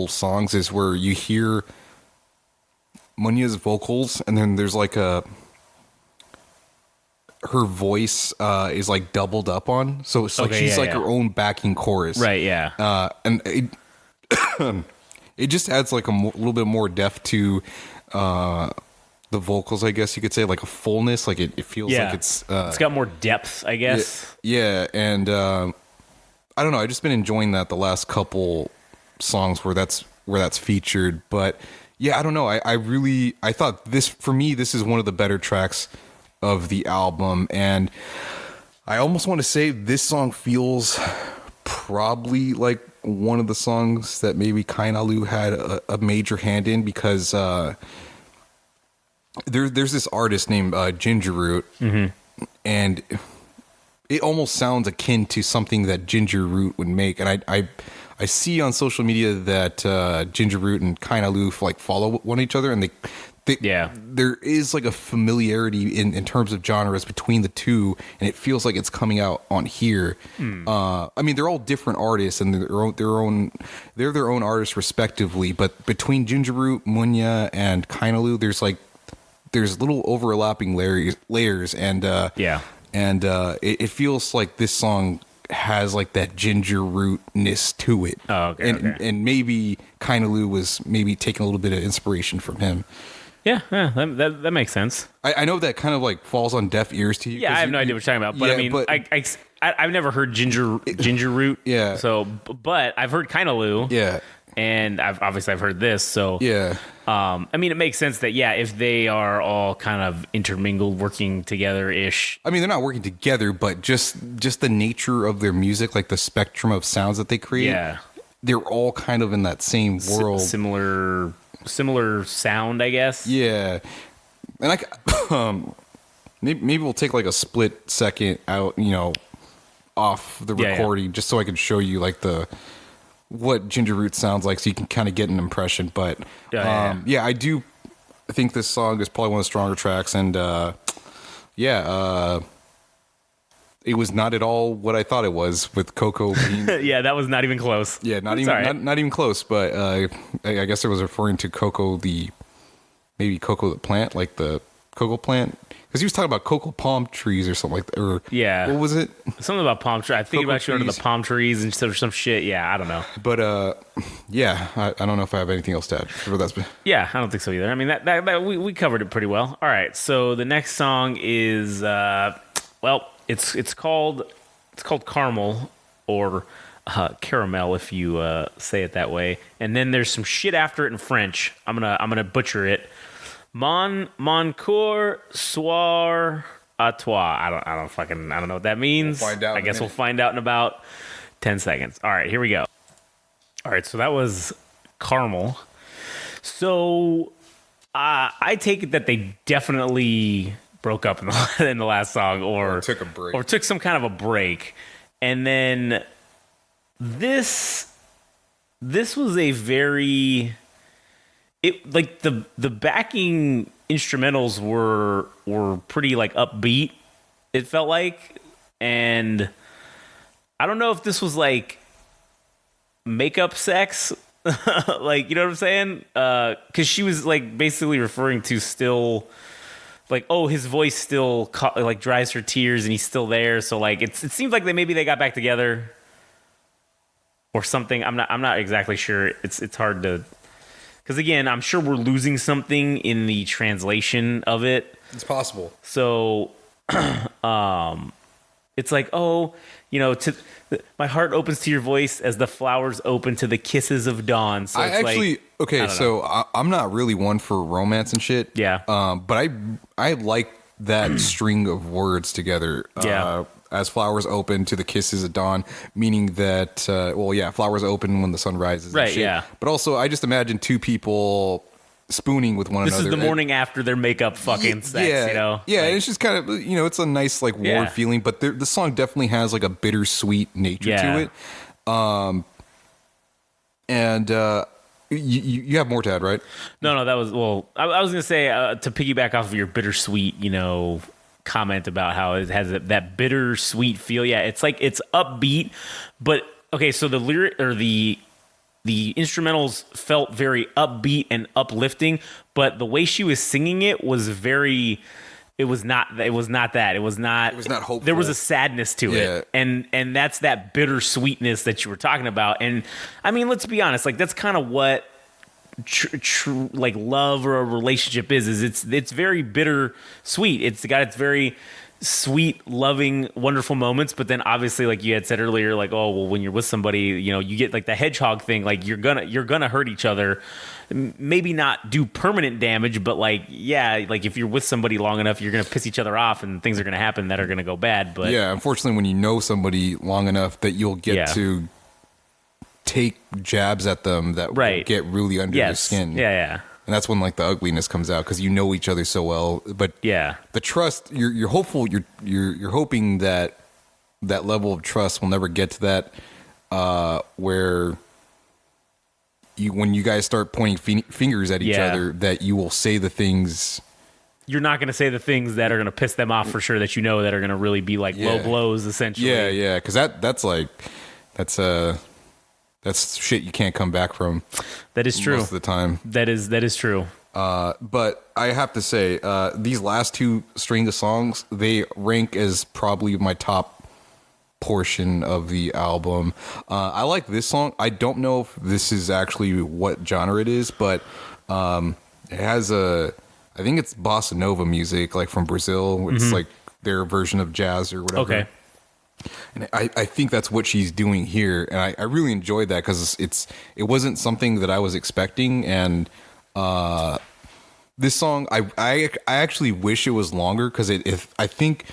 Speaker 3: songs is where you hear Munya's vocals, and then there's like her voice is like doubled up on, so it's like
Speaker 2: Okay,
Speaker 3: she's
Speaker 2: yeah,
Speaker 3: like
Speaker 2: yeah.
Speaker 3: her own backing chorus,
Speaker 2: Right. Yeah.
Speaker 3: and it just adds like a little bit more depth to the vocals, I guess you could say, like a fullness, like it feels
Speaker 2: Yeah.
Speaker 3: like it's
Speaker 2: got more depth, I guess.
Speaker 3: yeah, and I don't know, I've just been enjoying that the last couple songs where that's featured, but yeah, I don't know. I thought this is one of the better tracks of the album, and I almost want to say this song feels probably like one of the songs that maybe Kainalu had a major hand in, because there's this artist named Ginger Root, and it almost sounds akin to something that Ginger Root would make, and I see on social media that Ginger Root and Kainalu like follow one each other, and they
Speaker 2: Yeah.
Speaker 3: there is like a familiarity in terms of genres between the two, and it feels like it's coming out on here. I mean, they're all different artists, and they're their own artists respectively, but between Ginger Root, Munya, and Kainalu, there's little overlapping layers, and
Speaker 2: Yeah.
Speaker 3: and it feels like this song has like that Ginger Rootness to it.
Speaker 2: Oh, okay, okay.
Speaker 3: And maybe Kainalu was maybe taking a little bit of inspiration from him.
Speaker 2: Yeah. That makes sense.
Speaker 3: I know that kind of like falls on deaf ears to you.
Speaker 2: Yeah, I have no idea what you're talking about, but
Speaker 3: yeah,
Speaker 2: I mean,
Speaker 3: but-
Speaker 2: I've never heard Ginger Root.
Speaker 3: Yeah.
Speaker 2: So, but I've heard Kainalu.
Speaker 3: Yeah.
Speaker 2: And I've heard this. So
Speaker 3: Yeah.
Speaker 2: I mean, it makes sense that if they are all kind of intermingled, working together ish.
Speaker 3: I mean, they're not working together, but just the nature of their music, like the spectrum of sounds that they create.
Speaker 2: Yeah.
Speaker 3: They're all kind of in that same world.
Speaker 2: Similar sound, I guess.
Speaker 3: Yeah. And maybe we'll take like a split second out, off the
Speaker 2: Yeah,
Speaker 3: recording, just so I can show you like what Ginger Root sounds like, so you can kind of get an impression. But I do think this song is probably one of the stronger tracks, and it was not at all what I thought it was with Coco being.
Speaker 2: Yeah, that was not even close.
Speaker 3: Yeah, not
Speaker 2: It's
Speaker 3: even
Speaker 2: all right.
Speaker 3: not even close. But I guess it was referring to Coco the plant, like the cocoa plant, because he was talking about cocoa palm trees or something like that. Or
Speaker 2: Yeah.
Speaker 3: what was it?
Speaker 2: Something about palm trees. I think
Speaker 3: Cocoa
Speaker 2: about you under the
Speaker 3: trees.
Speaker 2: palm trees and some shit. Yeah, I don't know.
Speaker 3: But yeah, I don't know if I have anything else to add for that.
Speaker 2: Yeah, I don't think so either. I mean, that we covered it pretty well. All right, so the next song is Well, it's called caramel or caramel if you say it that way. And then there's some shit after it in French. I'm gonna butcher it. Mon coeur soir à toi. I don't know what that means.
Speaker 3: We'll find out
Speaker 2: I
Speaker 3: in a
Speaker 2: guess we'll
Speaker 3: minute.
Speaker 2: find out in about 10 seconds. All right, here we go. All right, so that was caramel. So I take it that they definitely broke up in the last song, or
Speaker 3: took a break,
Speaker 2: or took some kind of a break, and then this was a very like the backing instrumentals were pretty like upbeat. It felt like, and I don't know if this was like makeup sex. Like, you know what I'm saying? Because she was like basically referring to still, like, oh, his voice still like dries her tears, and he's still there. So like, it seems like maybe they got back together or something. I'm not exactly sure. It's hard to, because again, I'm sure we're losing something in the translation of it.
Speaker 3: It's possible.
Speaker 2: So, it's like, oh, you know, my heart opens to your voice as the flowers open to the kisses of dawn. So it's
Speaker 3: I'm not really one for romance and shit.
Speaker 2: Yeah.
Speaker 3: But I like that string of words together.
Speaker 2: Yeah.
Speaker 3: As flowers open to the kisses of dawn, meaning that, flowers open when the sun rises.
Speaker 2: Right,
Speaker 3: And shit.
Speaker 2: yeah.
Speaker 3: But also, I just imagine two people spooning with one
Speaker 2: This
Speaker 3: another.
Speaker 2: is the morning after their makeup fucking sex,
Speaker 3: yeah,
Speaker 2: you know?
Speaker 3: Yeah,
Speaker 2: Like,
Speaker 3: and it's just kind of, you know, it's a nice, like, warm
Speaker 2: Yeah.
Speaker 3: feeling, but the song definitely has, like, a bittersweet nature
Speaker 2: Yeah.
Speaker 3: to it. And you have more to add, right?
Speaker 2: no, that was, well, I was going to say, to piggyback off of your bittersweet, you know, comment about how it has that bittersweet feel. Yeah, it's like, it's upbeat, but, okay, so the lyric, or the instrumentals felt very upbeat and uplifting, but the way she was singing it was very, it was not hopeful. There was a sadness to it. And that's that bittersweetness that you were talking about. And I mean, let's be honest, like, that's kind of what like love or a relationship is it's very bittersweet. It's got its very sweet, loving, wonderful moments, but then obviously, like you had said earlier, like, oh, well, when you're with somebody, you know, you get like the hedgehog thing, like you're gonna hurt each other, maybe not do permanent damage, but like, yeah, like if you're with somebody long enough, you're gonna piss each other off and things are gonna happen that are gonna go bad. But
Speaker 3: yeah, unfortunately, when you know somebody long enough, that you'll get to take jabs at them that will get really under the skin.
Speaker 2: Yeah.
Speaker 3: And that's when like the ugliness comes out, because you know each other so well. But
Speaker 2: yeah,
Speaker 3: the trust, you're hopeful, you're hoping that that level of trust will never get to that, where when you guys start pointing fingers at each other, that you will say the things.
Speaker 2: You're not going to say the things that are going to piss them off for sure, that you know that are going to really be like low blows, essentially.
Speaker 3: Yeah, because that's shit you can't come back from.
Speaker 2: That is true.
Speaker 3: Most of the time.
Speaker 2: That is true.
Speaker 3: But I have to say, these last two string of songs, they rank as probably my top portion of the album. I like this song. I don't know if this is actually what genre it is, but it has I think it's bossa nova music, like from Brazil. It's like their version of jazz or whatever.
Speaker 2: Okay.
Speaker 3: And I think that's what she's doing here, and I really enjoyed that, because it wasn't something that I was expecting. And this song, I actually wish it was longer, because I think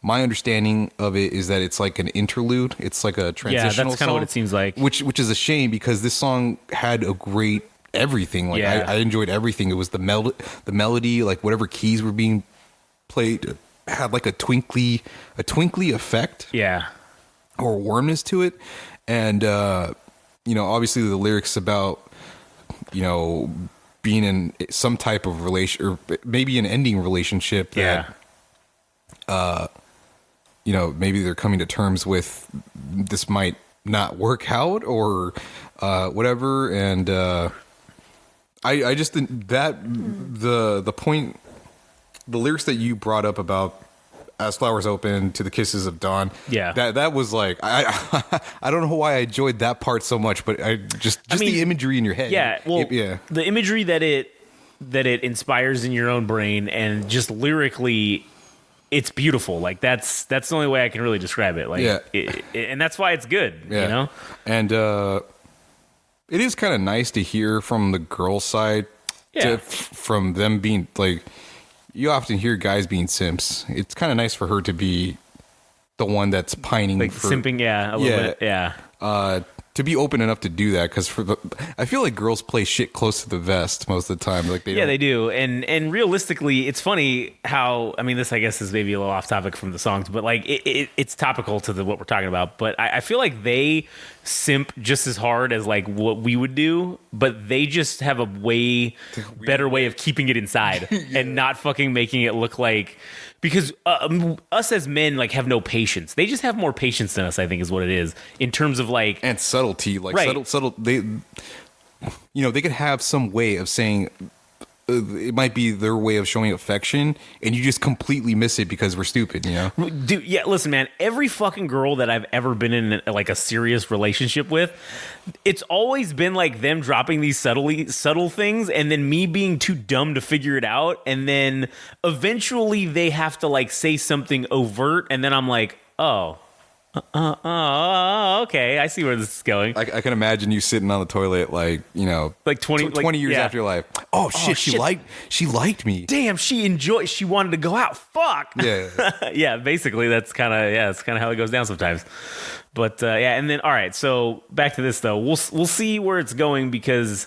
Speaker 3: my understanding of it is that it's like an interlude. It's like a transitional.
Speaker 2: Yeah, that's kind of what it seems like.
Speaker 3: Which is a shame, because this song had a great everything. Like I enjoyed everything. It was the melody, like whatever keys were being played had like a twinkly effect, or warmness to it. And you know, obviously the lyrics about, you know, being in some type of relation, or maybe an ending relationship that you know, maybe they're coming to terms with this might not work out, or whatever. And I just think that the point, the lyrics that you brought up about as flowers open to the kisses of dawn, that was like, I don't know why I enjoyed that part so much, but I mean, the imagery in your head.
Speaker 2: The imagery that it inspires in your own brain, and just lyrically, it's beautiful. Like that's the only way I can really describe it. Like, and that's why it's good.
Speaker 3: Yeah.
Speaker 2: You know,
Speaker 3: and it is kind of nice to hear from the girl side, from them being like. You often hear guys being simps. It's kind of nice for her to be the one that's pining
Speaker 2: like
Speaker 3: for
Speaker 2: simping. Yeah, a little bit. Yeah.
Speaker 3: To be open enough to do that, because I feel like girls play shit close to the vest most of the time. Like
Speaker 2: they do. And realistically, it's funny how, I mean, this I guess is maybe a little off topic from the songs, but like it's topical to what we're talking about. But I feel like they simp just as hard as like what we would do, but they just have a way better way of keeping it inside and not fucking making it look like. Because us as men like have no patience. They just have more patience than us, I think, is what it is in terms of like
Speaker 3: and subtlety, like
Speaker 2: right.
Speaker 3: subtle. They, they could have some way of saying it might be their way of showing affection, and you just completely miss it because we're stupid.
Speaker 2: Dude, yeah. Listen, man. Every fucking girl that I've ever been in like a serious relationship with, it's always been like them dropping these subtle things, and then me being too dumb to figure it out, and then eventually they have to like say something overt, and then I'm like, oh. Okay, I see where this is going.
Speaker 3: I can imagine you sitting on the toilet, like 20 years after your life. Oh shit, she liked me.
Speaker 2: Damn, she wanted to go out. Fuck.
Speaker 3: Yeah.
Speaker 2: Yeah, basically that's kind of how it goes down sometimes. But yeah, and then all right, so back to this though. We'll see where it's going because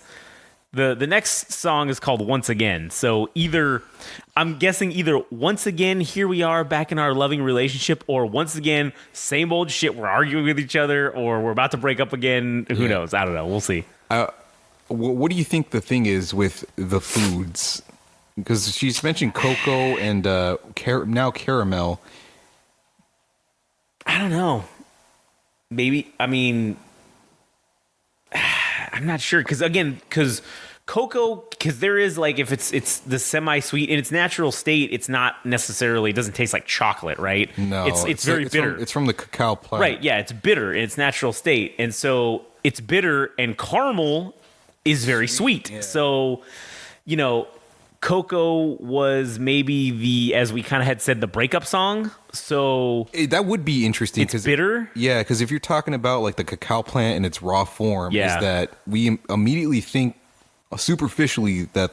Speaker 2: the next song is called Once Again. So I'm guessing either once again, here we are back in our loving relationship, or once again, same old shit, we're arguing with each other, or we're about to break up again. Who knows? I don't know. We'll see.
Speaker 3: What do you think the thing is with the foods? Because she's mentioned cocoa and now caramel.
Speaker 2: I don't know. Maybe, I mean, I'm not sure. Because cocoa, because there is like, if it's the semi-sweet in its natural state, it's not necessarily, it doesn't taste like chocolate, right?
Speaker 3: No,
Speaker 2: it's very bitter.
Speaker 3: It's from the cacao plant,
Speaker 2: right? Yeah, it's bitter in its natural state, and so it's bitter. And caramel is very sweet. Yeah. So, cocoa was maybe as we kind of had said, the breakup song. So
Speaker 3: that would be interesting.
Speaker 2: It's bitter.
Speaker 3: Yeah, because if you're talking about like the cacao plant in its raw form, is
Speaker 2: yeah.
Speaker 3: that we immediately think superficially that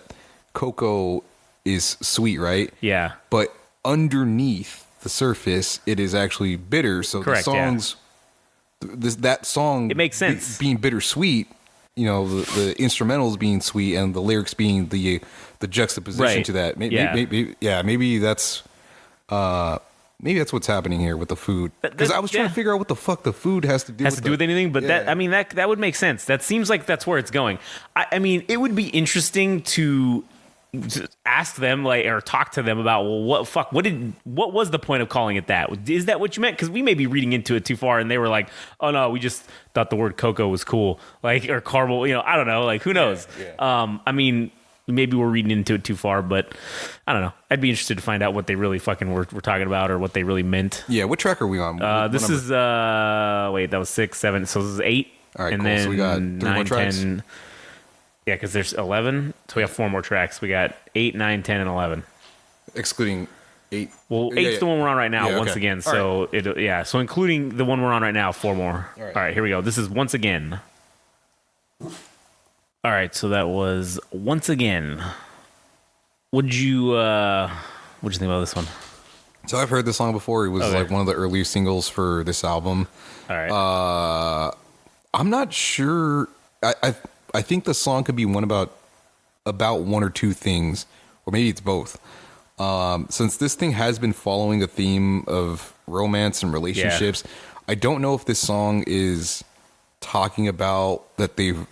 Speaker 3: cocoa is sweet, right?
Speaker 2: Yeah.
Speaker 3: But underneath the surface, it is actually bitter. So
Speaker 2: correct,
Speaker 3: the songs, that song,
Speaker 2: it makes sense.
Speaker 3: Being bittersweet, the instrumentals being sweet and the lyrics being the juxtaposition
Speaker 2: right.
Speaker 3: to that. Maybe that's what's happening here with the food. Because I was trying to figure out what the fuck the food has to do with
Speaker 2: anything. But that would make sense. That seems like that's where it's going. I mean, it would be interesting to ask them or talk to them about, well, what was the point of calling it that? Is that what you meant? Because we may be reading into it too far, and they were like, oh no, we just thought the word cocoa was cool, or caramel. I don't know. Like, who knows? Yeah. I mean, maybe we're reading into it too far, but I don't know. I'd be interested to find out what they really fucking were talking about, or what they really meant.
Speaker 3: Yeah. What track are we on?
Speaker 2: This is that was 6, 7. So this is 8.
Speaker 3: All right,
Speaker 2: and
Speaker 3: cool.
Speaker 2: then
Speaker 3: So we got 3
Speaker 2: 9,
Speaker 3: more tracks.
Speaker 2: 10. Yeah, because there's 11. So we have 4 more tracks. We got 8, 9, 10, and 11.
Speaker 3: Excluding 8.
Speaker 2: Well, 8's the one we're on right now, once again. So,
Speaker 3: right.
Speaker 2: So including the one we're on right now, 4 more. All right, here we go. This is Once Again. All right, so that was Once Again. What'd you think about this one?
Speaker 3: So I've heard this song before. It was like one of the earlier singles for this album.
Speaker 2: All right.
Speaker 3: I'm not sure. I think the song could be one about one or two things, or maybe it's both. Since this thing has been following a theme of romance and relationships, I don't know if this song is talking about that the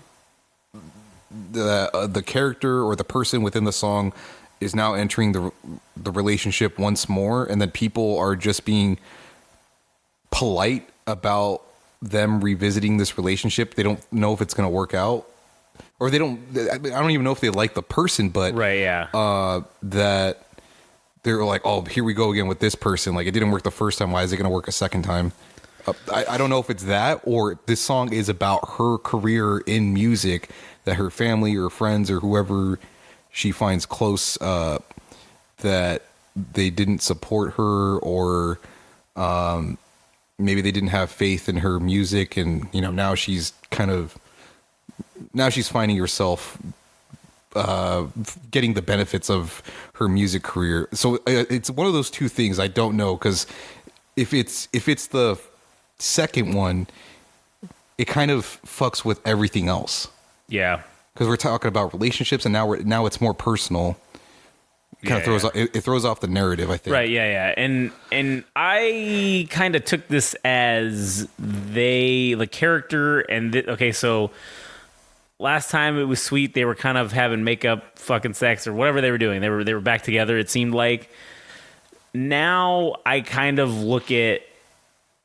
Speaker 3: character or the person within the song is now entering the relationship once more, and that people are just being polite about them revisiting this relationship. They don't know if it's going to work out. Or I don't even know if they like the person, but that they're like, oh, here we go again with this person. Like, it didn't work the first time. Why is it going to work a second time? I don't know if it's that, or this song is about her career in music, that her family or friends or whoever she finds close, that they didn't support her, or maybe they didn't have faith in her music, and now she's finding herself getting the benefits of her music career. So it's one of those two things. I don't know, because if it's the second one, it kind of fucks with everything else.
Speaker 2: Yeah,
Speaker 3: because we're talking about relationships, and now it's more personal. It throws off the narrative, I think.
Speaker 2: Right, yeah. And I kind of took this as the character, and okay, so last time it was sweet. They were kind of having makeup fucking sex or whatever they were doing. They were back together, it seemed like. Now I kind of look at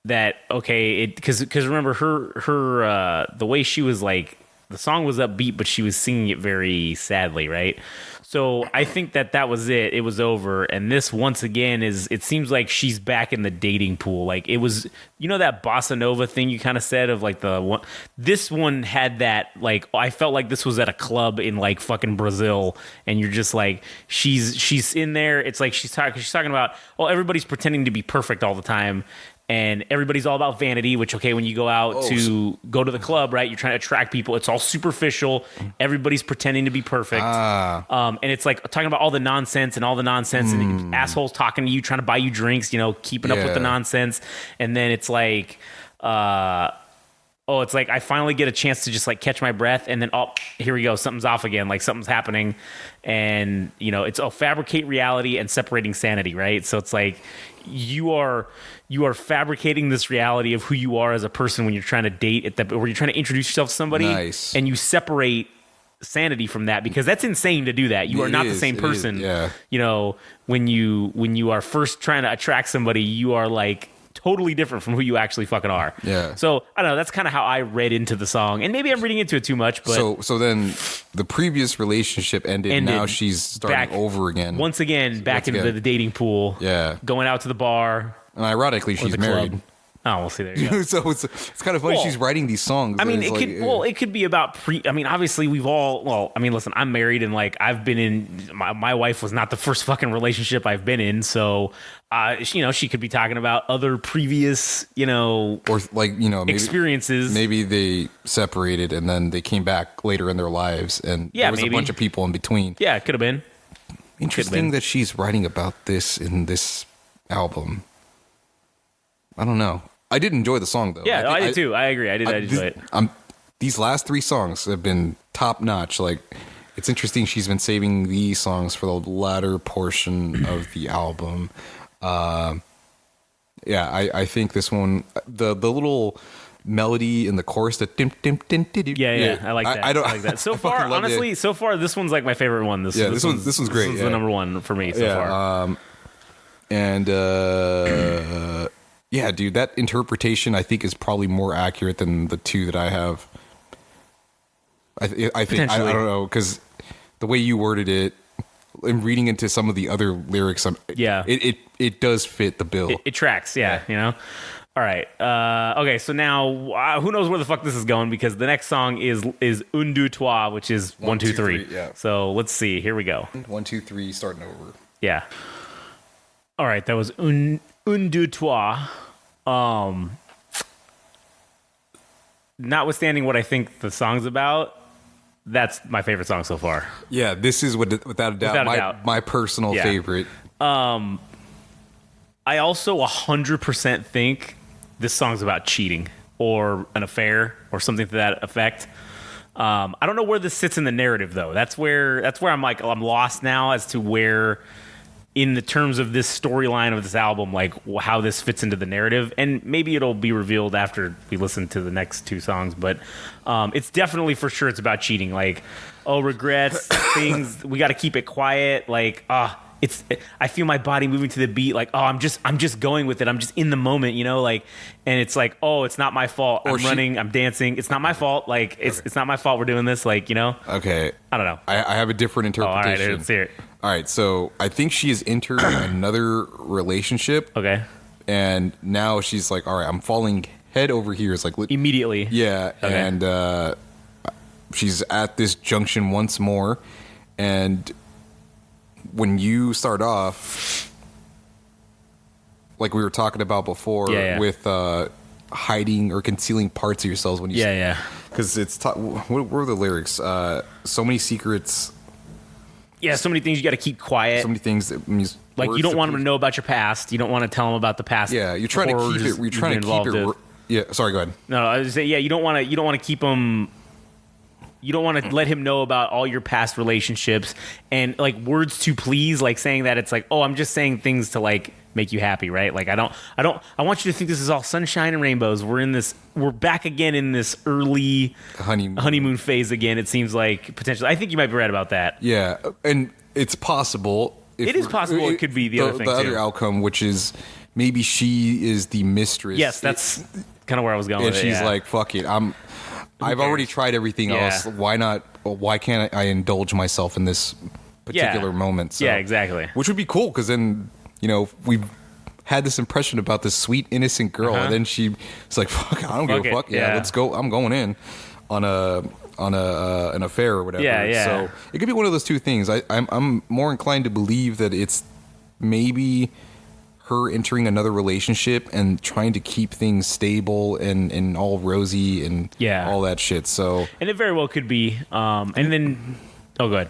Speaker 2: that, okay, because remember her the way she was like, the song was upbeat, but she was singing it very sadly, right? So I think that was it. It was over. And this, once again, it seems like she's back in the dating pool. Like, it was, that bossa nova thing you kind of said of like the one. This one had that, like, I felt like this was at a club in like fucking Brazil, and you're just like, she's in there. It's like she's talking about, everybody's pretending to be perfect all the time. And everybody's all about vanity, which, okay, when you go out go to the club, right, you're trying to attract people. It's all superficial. Everybody's pretending to be perfect. And it's like talking about all the nonsense and and assholes talking to you, trying to buy you drinks, keeping up with the nonsense. And then it's like, it's like I finally get a chance to just like catch my breath, and then here we go, something's off again, like something's happening. And it's fabricate reality and separating sanity, right? So it's like you are fabricating this reality of who you are as a person when you're trying to date or you're trying to introduce yourself to somebody.
Speaker 3: Nice.
Speaker 2: And you separate sanity from that, because that's insane to do that. You are not the same person. When you are first trying to attract somebody, you are like totally different from who you actually fucking are.
Speaker 3: Yeah.
Speaker 2: So I don't know. That's kind of how I read into the song, and maybe I'm reading into it too much. But
Speaker 3: so then the previous relationship ended. Now she's starting over again.
Speaker 2: Once again, back into the dating pool.
Speaker 3: Yeah.
Speaker 2: Going out to the bar.
Speaker 3: And ironically, she's married.
Speaker 2: Club. Oh, we'll see. There you go.
Speaker 3: So it's kind of funny. She's writing these songs.
Speaker 2: I mean, it could be about obviously we've all. Listen, I'm married, and like I've been in. My wife was not the first fucking relationship I've been in, so she could be talking about other previous, or
Speaker 3: like maybe,
Speaker 2: experiences.
Speaker 3: Maybe they separated and then they came back later in their lives, and there was a bunch of people in between.
Speaker 2: Yeah, it could have been.
Speaker 3: Interesting that she's writing about this in this album. I don't know. I did enjoy the song, though.
Speaker 2: Yeah, I did too. I agree. I enjoy it.
Speaker 3: These last three songs have been top notch. Like, it's interesting. She's been saving these songs for the latter portion of the album. I think this one, the little melody in the chorus, the dim dim dim dim.
Speaker 2: Yeah, I like that. I like that. So far, honestly, this one's like my favorite one. This one's great. This one's the number one for me so far.
Speaker 3: Yeah, dude, that interpretation I think is probably more accurate than the two that I have. I think I don't know, because the way you worded it, and reading into some of the other lyrics, it does fit the bill.
Speaker 2: It tracks, yeah. All right. Okay, so now who knows where the fuck this is going, because the next song is Un, Deux, Trois, which is 1, 2, 3.
Speaker 3: Yeah.
Speaker 2: So let's see. Here we go.
Speaker 3: 1, 2, 3, starting over.
Speaker 2: Yeah. All right, that was Un, Deux, Trois. Notwithstanding what I think the song's about, that's my favorite song so far.
Speaker 3: Yeah, this is without a doubt my personal favorite.
Speaker 2: I also 100% think this song's about cheating or an affair or something to that effect. I don't know where this sits in the narrative, though. That's where I'm like, I'm lost now as to where, in the terms of this storyline of this album, like how this fits into the narrative. And maybe it'll be revealed after we listen to the next two songs, but it's definitely, for sure, it's about cheating. Like, regrets, things, we got to keep it quiet. Like, I feel my body moving to the beat. Like, I'm just going with it. I'm just in the moment, like, and it's like, it's not my fault. I'm running, I'm dancing. It's not my fault. Like, it's not my fault we're doing this. Like,
Speaker 3: Okay.
Speaker 2: I don't know.
Speaker 3: I have a different interpretation.
Speaker 2: All right, let's hear it.
Speaker 3: All right, so I think she has entered another relationship.
Speaker 2: Okay.
Speaker 3: And now she's like, all right, I'm falling head over here. It's like
Speaker 2: immediately.
Speaker 3: Yeah. Okay. And she's at this junction once more. And when you start off, like we were talking about before, with hiding or concealing parts of yourselves when you because it's what were the lyrics? So many secrets.
Speaker 2: Yeah, so many things you got to keep quiet.
Speaker 3: So many things that means
Speaker 2: like you don't want them to know about your past. You don't want to tell them about the past.
Speaker 3: Yeah, you're trying to keep it. You're trying to keep it. Yeah, sorry. Go ahead.
Speaker 2: No, I was saying, you don't want to keep them. You don't want to let him know about all your past relationships and like words to please, like saying that it's like, oh, I'm just saying things to like make you happy, right? Like I want you to think this is all sunshine and rainbows. We're back again in this early honeymoon phase again. It seems like potentially. I think you might be right about that.
Speaker 3: Yeah, and it's possible.
Speaker 2: It is possible it could be the other thing,
Speaker 3: the other outcome, which is maybe she is the mistress.
Speaker 2: Yes, that's kind of where I was going.
Speaker 3: And
Speaker 2: with
Speaker 3: she's
Speaker 2: it,
Speaker 3: like, "Fuck it, I've already tried everything else. Why not? Why can't I indulge myself in this particular moment?" So,
Speaker 2: yeah, exactly.
Speaker 3: Which would be cool because then we've had this impression about this sweet innocent girl, and then she's like, "Fuck, I don't give a fuck. Yeah, let's go. I'm going in on an affair or whatever."
Speaker 2: Yeah.
Speaker 3: So it could be one of those two things. I'm more inclined to believe that it's maybe her entering another relationship and trying to keep things stable and all rosy and all that shit. So,
Speaker 2: and it very well could be. And then, go ahead.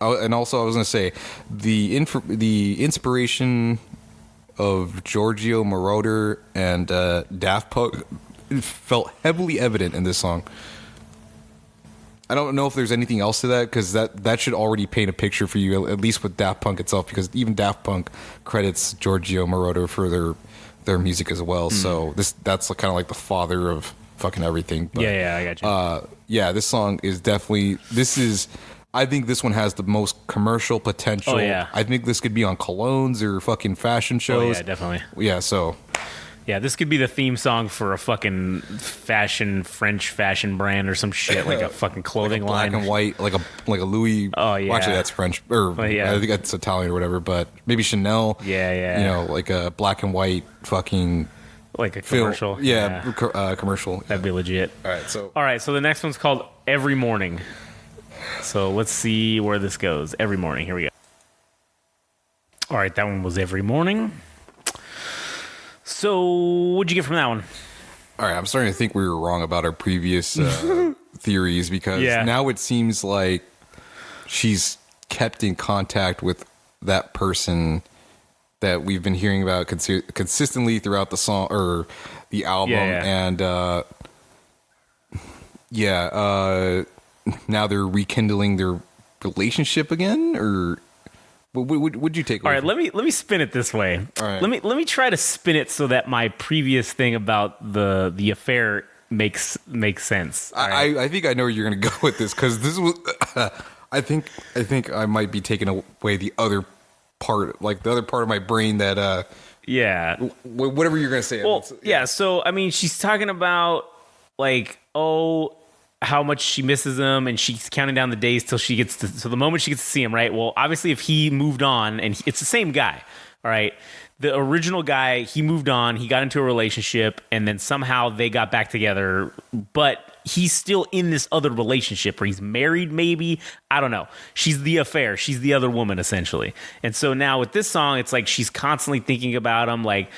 Speaker 3: And also, I was going to say the inspiration of Giorgio Moroder and Daft Punk felt heavily evident in this song. I don't know if there's anything else to that because that should already paint a picture for you, at least with Daft Punk itself, because even Daft Punk credits Giorgio Moroder for their music as well. So that's kind of like the father of fucking everything. But,
Speaker 2: I got you.
Speaker 3: This song is definitely I think this one has the most commercial potential.
Speaker 2: Oh, yeah.
Speaker 3: I think this could be on colognes or fucking fashion shows.
Speaker 2: Oh, yeah, definitely.
Speaker 3: Yeah, so.
Speaker 2: Yeah, this could be the theme song for a fucking French fashion brand or some shit, like a fucking clothing
Speaker 3: like black
Speaker 2: line.
Speaker 3: And white, like a Louis.
Speaker 2: Oh, yeah.
Speaker 3: Well, actually, that's French. Or I think that's Italian or whatever, but maybe Chanel.
Speaker 2: Yeah.
Speaker 3: Like a black and white fucking.
Speaker 2: Like a commercial.
Speaker 3: Commercial.
Speaker 2: That'd be legit.
Speaker 3: All right,
Speaker 2: so the next one's called Every Morning. So let's see where this goes. Every Morning. Here we go. All right, that one was Every Morning. So what'd you get from that one?
Speaker 3: All right, I'm starting to think we were wrong about our previous theories because now it seems like she's kept in contact with that person that we've been hearing about consistently throughout the song or the album. And now they're rekindling their relationship again, or would you take?
Speaker 2: All right, let me spin it this way.
Speaker 3: All right.
Speaker 2: Let me try to spin it so that my previous thing about the affair makes sense. Right?
Speaker 3: I think I know where you're going to go with this because this was. I think I might be taking away the other part, like the other part of my brain that. Whatever you're going to say.
Speaker 2: Well, So I mean, she's talking about like, how much she misses him, and she's counting down the days till she gets to, so the moment she gets to see him, right? Well, obviously, if he moved on, and it's the same guy, all right? The original guy, he moved on, he got into a relationship, and then somehow they got back together, but he's still in this other relationship, or he's married, maybe. I don't know. She's the affair. She's the other woman, essentially. And so now with this song, it's like she's constantly thinking about him, like,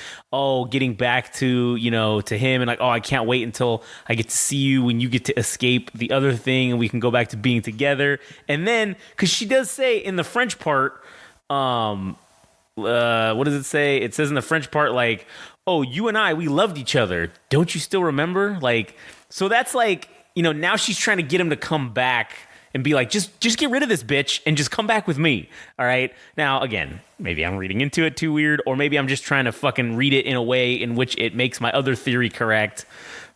Speaker 2: getting back to, to him, and like, I can't wait until I get to see you when you get to escape the other thing, and we can go back to being together. And then, because she does say in the French part, what does it say? It says in the French part, like, you and I, we loved each other. Don't you still remember? Like, so that's like, now she's trying to get him to come back and be like, just get rid of this bitch and just come back with me. All right. Now, again, maybe I'm reading into it too weird, or maybe I'm just trying to fucking read it in a way in which it makes my other theory correct.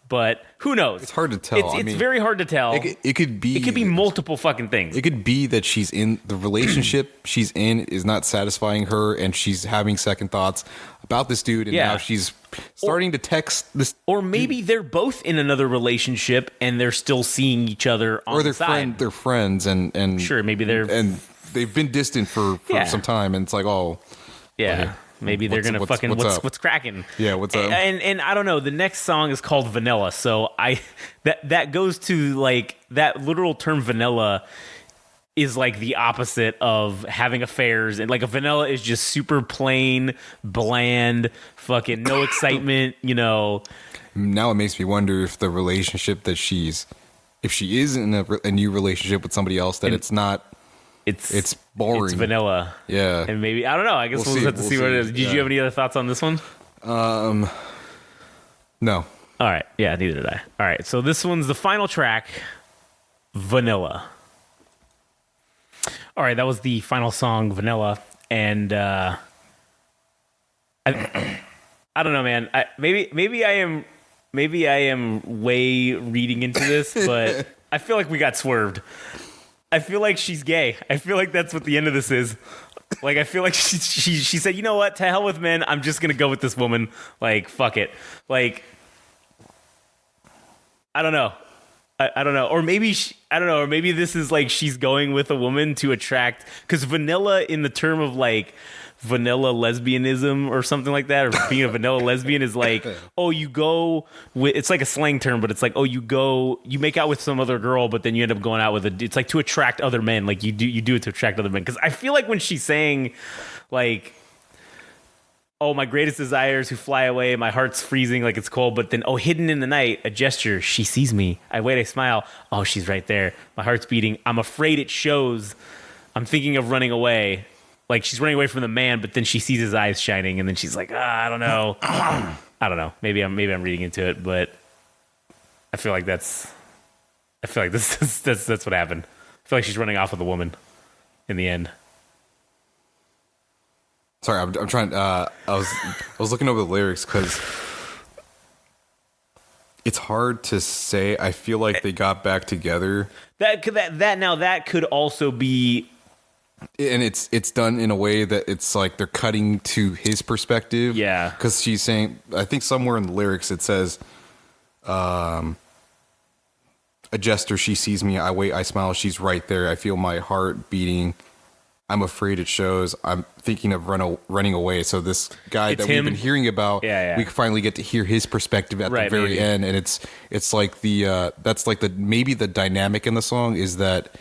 Speaker 2: But who knows?
Speaker 3: It's hard to tell.
Speaker 2: It's very hard to tell.
Speaker 3: It could be
Speaker 2: multiple fucking things.
Speaker 3: It could be that she's in the relationship she's in is not satisfying her, and she's having second thoughts about this dude, and now she's starting to text this.
Speaker 2: Or maybe they're both in another relationship and they're still seeing each other on the side.
Speaker 3: They're friends, and
Speaker 2: sure, maybe
Speaker 3: they've been distant for some time, and it's like, okay.
Speaker 2: Maybe they're gonna what's cracking?
Speaker 3: Yeah, what's up?
Speaker 2: And I don't know. The next song is called Vanilla, so that goes to like that literal term vanilla is like the opposite of having affairs, and like a vanilla is just super plain, bland, fucking no excitement, you know.
Speaker 3: Now it makes me wonder if the relationship that if she is in a new relationship with somebody else, that
Speaker 2: And
Speaker 3: it's boring.
Speaker 2: It's vanilla.
Speaker 3: Yeah.
Speaker 2: And maybe, I don't know. I guess we'll just have to see what it is. Did you have any other thoughts on this one?
Speaker 3: No.
Speaker 2: All right. Yeah, neither did I. All right. So this one's the final track, Vanilla. All right. That was the final song, Vanilla. And I don't know, man. Maybe I am way reading into this, but I feel like we got swerved. I feel like she's gay. I feel like that's what the end of this is. Like, I feel like she said, you know what? To hell with men. I'm just going to go with this woman. Like, fuck it. Like, I don't know. I don't know. Or maybe, I don't know. Or maybe this is like she's going with a woman to attract. Because vanilla, in the term of like vanilla lesbianism or something like that, or being a vanilla lesbian, is like, oh, you go with, it's like a slang term, but it's like, oh, you make out with some other girl, but then you end up going out with it's like to attract other men. Like you do it to attract other men. Because I feel like when she's saying like, oh, my greatest desires who fly away, my heart's freezing like it's cold, but then, oh, hidden in the night, a gesture, she sees me. I wait, I smile. Oh, she's right there. My heart's beating. I'm afraid it shows. I'm thinking of running away. Like, she's running away from the man, but then she sees his eyes shining, and then she's like, I don't know. I don't know. Maybe I'm reading into it, but I feel like that's what happened. I feel like she's running off with a woman in the end.
Speaker 3: Sorry, I'm trying. I was looking over the lyrics because it's hard to say. I feel like they got back together.
Speaker 2: That could also be,
Speaker 3: and it's done in a way that it's like they're cutting to his perspective.
Speaker 2: Yeah,
Speaker 3: because she's saying, I think somewhere in the lyrics it says, a gesture, she sees me. I wait, I smile. She's right there. I feel my heart beating. I'm afraid it shows. I'm thinking of running away. So this guy that we've been hearing about, we finally get to hear his perspective at the very end, and it's like that's like maybe the dynamic in the song is that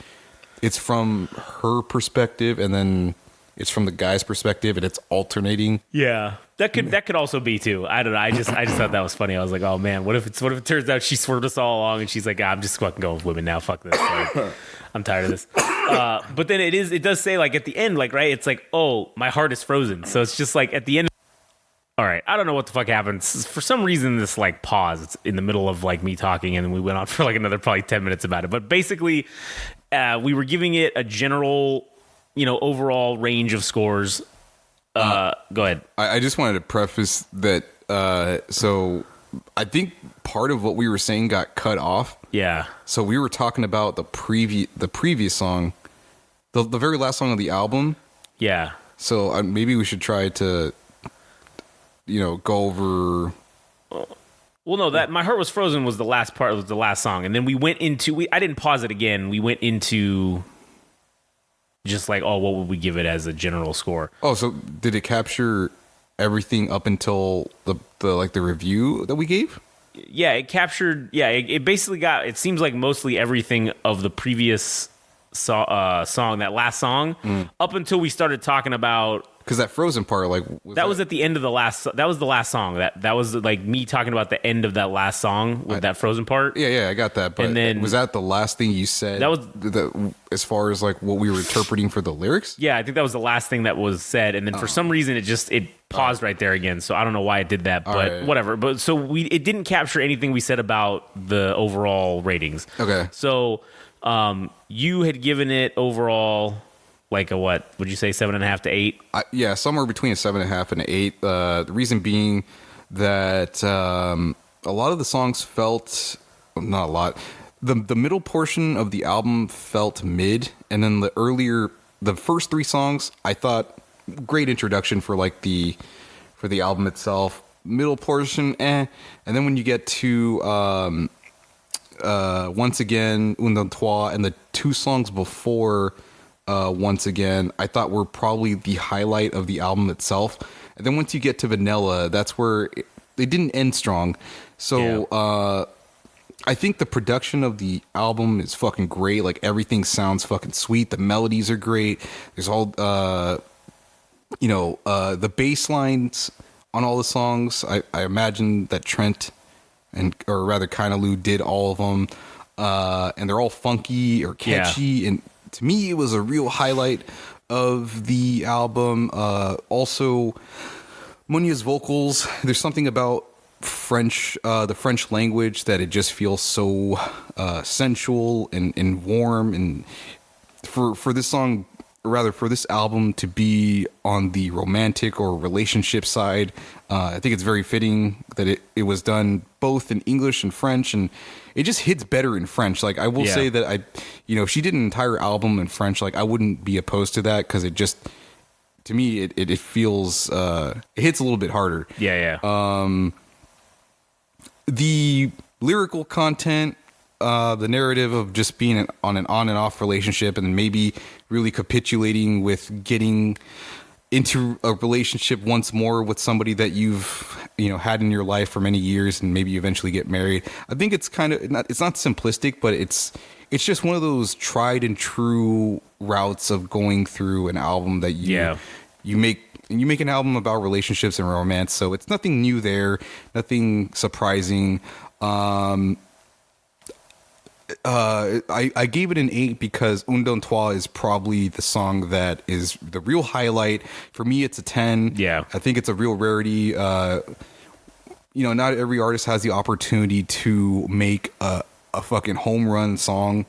Speaker 3: it's from her perspective, and then it's from the guy's perspective, and it's alternating.
Speaker 2: Yeah, that could also be too. I don't know. I just thought that was funny. I was like, oh man, what if it turns out she swerved us all along, and she's like, I'm just fucking going with women now. Fuck this. Like, I'm tired of this. But then it does say like at the end, like, right? It's like, oh, my heart is frozen. So it's just like at the end. All right, I don't know what the fuck happened. For some reason, this like paused in the middle of like me talking, and then we went on for like another probably 10 minutes about it. But basically, we were giving it a general, overall range of scores. Go ahead.
Speaker 3: I just wanted to preface that. So I think part of what we were saying got cut off.
Speaker 2: Yeah.
Speaker 3: So we were talking about the previous song, the very last song of the album.
Speaker 2: Yeah.
Speaker 3: So maybe we should try to, go over.
Speaker 2: Well, no, that My Heart Was Frozen was the last part, was the last song, and then we went into. I didn't pause it again. We went into just like, oh, what would we give it as a general score?
Speaker 3: Oh, so did it capture everything up until the review that we gave?
Speaker 2: Yeah, it captured. Yeah, it basically got. It seems like mostly everything of the previous song, that last song, up until we started talking about.
Speaker 3: Because that Frozen part, like
Speaker 2: that was at the end of the last. That was the last song. That was like me talking about the end of that last song with that Frozen part.
Speaker 3: Yeah, I got that. But
Speaker 2: and then,
Speaker 3: was that the last thing you said?
Speaker 2: That was
Speaker 3: as far as like what we were interpreting for the lyrics.
Speaker 2: Yeah, I think that was the last thing that was said, and then for some reason it paused right there again. So I don't know why it did that, but whatever. But so it didn't capture anything we said about the overall ratings.
Speaker 3: Okay.
Speaker 2: So you had given it overall. Like a what? Would you say 7.5 to 8?
Speaker 3: Yeah, somewhere between a 7.5 and an 8. The reason being that a lot of the songs felt, not a lot, the middle portion of the album felt mid, and then the first 3 songs, I thought great introduction for like for the album itself. Middle portion, and then when you get to Once Again, Un Deux Trois, and the 2 songs before. Once Again, I thought were probably the highlight of the album itself. And then once you get to Vanilla, that's where it didn't end strong. So I think the production of the album is fucking great. Like everything sounds fucking sweet. The melodies are great. There's all the bass lines on all the songs. I imagine that Trent or rather Kainalu did all of them. And they're all funky or catchy. Yeah. And to me, it was a real highlight of the album. Also, Munya's vocals, there's something about the French language that it just feels so sensual and warm. And for this song, or rather for this album to be on the romantic or relationship side, I think it's very fitting that it was done both in English and French, and it just hits better in French. Like I will say that if she did an entire album in French, like I wouldn't be opposed to that, because it just, to me, it feels it hits a little bit harder. The lyrical content, the narrative of just being on and off relationship, and maybe really capitulating with getting into a relationship once more with somebody that you've had in your life for many years, and maybe you eventually get married. I think it's kind of it's not simplistic, but it's just one of those tried and true routes of going through an album that you make an album about relationships and romance. So it's nothing new there, nothing surprising. I gave it an 8 because Un Don Toi is probably the song that is the real highlight. For me, it's a 10.
Speaker 2: Yeah.
Speaker 3: I think it's a real rarity. Not every artist has the opportunity to make a fucking home run song.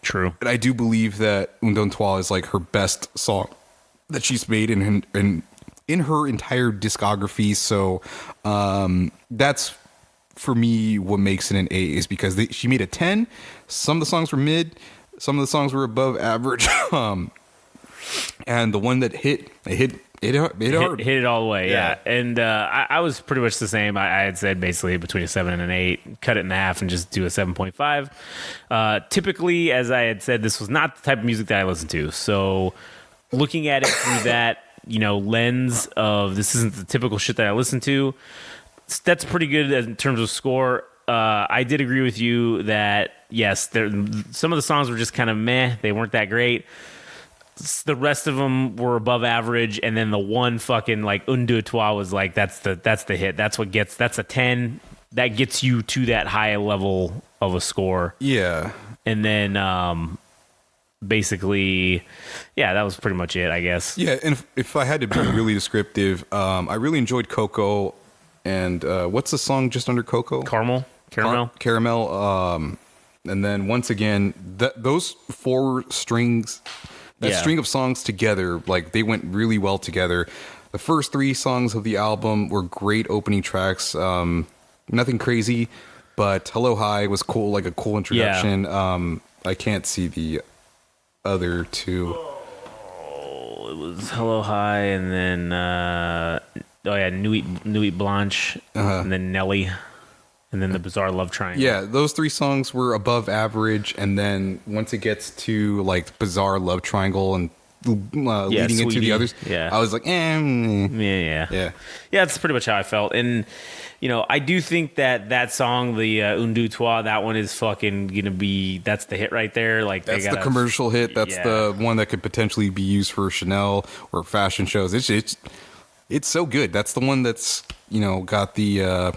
Speaker 2: True.
Speaker 3: And I do believe that Un Don Toi is like her best song that she's made in her entire discography. So that's, for me, what makes it an 8 is because she made a 10. Some of the songs were mid, some of the songs were above average, and the one that hit hard.
Speaker 2: Hit it all the way, yeah. And I was pretty much the same. I had said basically between a 7 and an 8, cut it in half and just do a 7.5. Typically, as I had said, this was not the type of music that I listen to. So looking at it through that lens of this isn't the typical shit that I listen to, that's pretty good in terms of score. I did agree with you that, yes, some of the songs were just kind of meh. They weren't that great. The rest of them were above average, and then the one fucking like Un Deux Trois was like that's the hit. That's a 10. That gets you to that high level of a score.
Speaker 3: Yeah.
Speaker 2: And then basically, yeah, that was pretty much it, I guess.
Speaker 3: Yeah, and if I had to be really descriptive, I really enjoyed Coco. And what's the song just under Coco?
Speaker 2: Caramel.
Speaker 3: And then once again, those four strings, string of songs together, like they went really well together. The first 3 songs of the album were great opening tracks. Nothing crazy, but Hello Hi was cool, like a cool introduction. Yeah. I can't see the other 2.
Speaker 2: Oh, it was Hello Hi, and then Nuit Blanche, and then Nelly, and then the Bizarre Love Triangle.
Speaker 3: Yeah, those 3 songs were above average, and then once it gets to like Bizarre Love Triangle and leading into the others, I was like,
Speaker 2: yeah, that's pretty much how I felt. And I do think that song, the Un Deux Trois, that one is fucking gonna be, that's the hit right there. Like
Speaker 3: that's the commercial hit. That's the one that could potentially be used for Chanel or fashion shows. It's so good. That's the one that's, got the,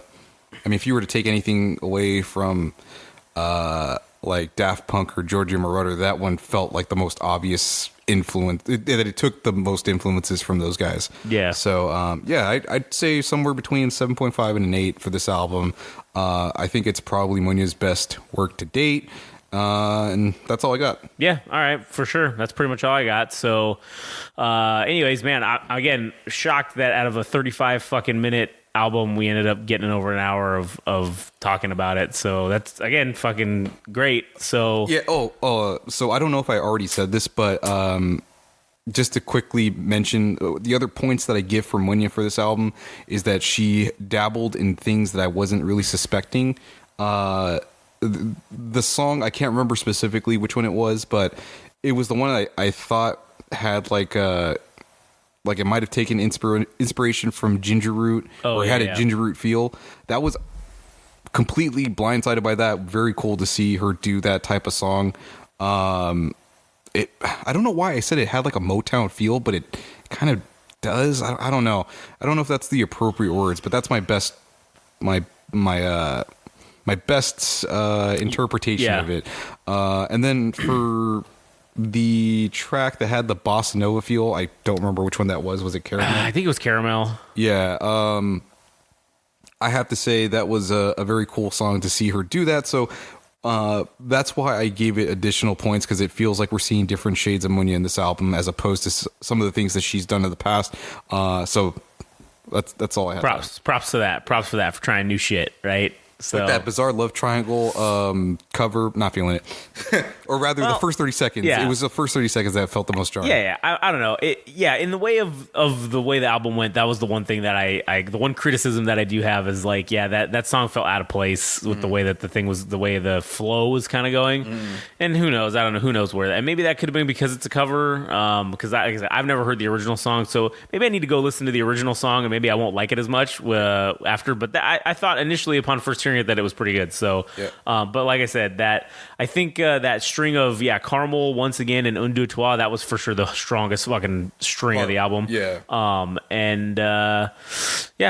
Speaker 3: if you were to take anything away from, like Daft Punk or Giorgio Moroder, that one felt like the most obvious influence, that it took the most influences from those guys.
Speaker 2: Yeah.
Speaker 3: So, I'd say somewhere between 7.5 and an 8 for this album. I think it's probably Munya's best work to date. And that's all I got.
Speaker 2: Yeah, all right, for sure. That's pretty much all I got. So, anyways, man, again, shocked that out of a 35 fucking minute album, we ended up getting over an hour of talking about it. So that's, again, fucking great. So
Speaker 3: yeah. So I don't know if I already said this, but just to quickly mention the other points that I give for Munya for this album is that she dabbled in things that I wasn't really suspecting. The song, I can't remember specifically which one it was, but it was the one I thought had like it might have taken inspiration from Ginger Root, or had a Ginger Root feel. That was completely blindsided by that. Very cool to see her do that type of song. I don't know why I said it had like a Motown feel, but it kind of does. I don't know. I don't know if that's the appropriate words, but that's my best interpretation of it. And then for the track that had the bossa nova feel, I don't remember which one that was. Was it Caramel?
Speaker 2: I think it was Caramel.
Speaker 3: Yeah. I have to say that was a very cool song to see her do that. So that's why I gave it additional points, because it feels like we're seeing different shades of Munya in this album as opposed to some of the things that she's done in the past. So that's all I have.
Speaker 2: Props to that. Props for that, for trying new shit, right? So
Speaker 3: like that Bizarre Love Triangle cover, not feeling it. Or rather, the first 30 seconds.
Speaker 2: Yeah.
Speaker 3: It was the first 30 seconds that felt the most jarring.
Speaker 2: Yeah. I don't know. In the way of the way the album went, that was the one thing that I the one criticism that I do have is like, that song felt out of place with the way that the way the flow was kind of going. And who knows? I don't know. Who knows where that? And maybe that could have been because it's a cover. Because I've never heard the original song, so maybe I need to go listen to the original song, and maybe I won't like it as much after. But I thought initially upon first hearing it that it was pretty good. So, but like I said, that I think that string of Carmel once again and Un Deux Trois, that was for sure the strongest fucking string of the album.
Speaker 3: Yeah.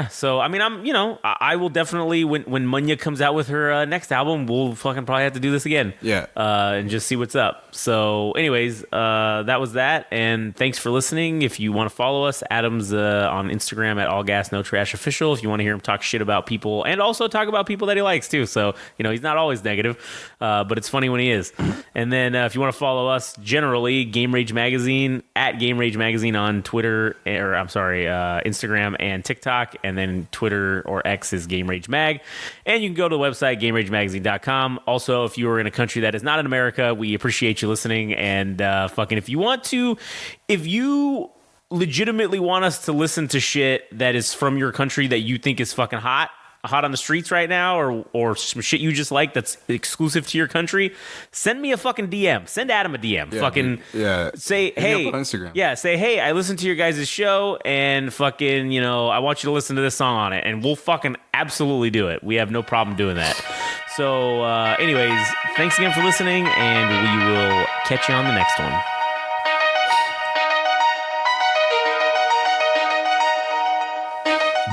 Speaker 2: So I mean, I will definitely when Munya comes out with her next album, we'll fucking probably have to do this again.
Speaker 3: Yeah.
Speaker 2: And just see what's up. So, anyways, that was that, and thanks for listening. If you want to follow us, Adam's on Instagram at All Gas No Trash Official. If you want to hear him talk shit about people and also talk about people that he likes too. So he's not always negative, but it's funny when he is. And then if you want to follow us generally, Game Rage Magazine at Game Rage Magazine on Twitter, Instagram and TikTok, and then Twitter or X is Game Rage Mag. And you can go to the website GameRageMagazine.com. Also, if you are in a country that is not in America, we appreciate you listening. And if you legitimately want us to listen to shit that is from your country that you think is fucking hot on the streets right now, or some shit you just like that's exclusive to your country, send me a fucking DM. Send Adam a DM. Say, hey,
Speaker 3: on Instagram.
Speaker 2: Yeah, say, hey, I listened to your guys' show, and fucking, I want you to listen to this song on it, and we'll fucking absolutely do it. We have no problem doing that. So, anyways, thanks again for listening, and we will catch you on the next one.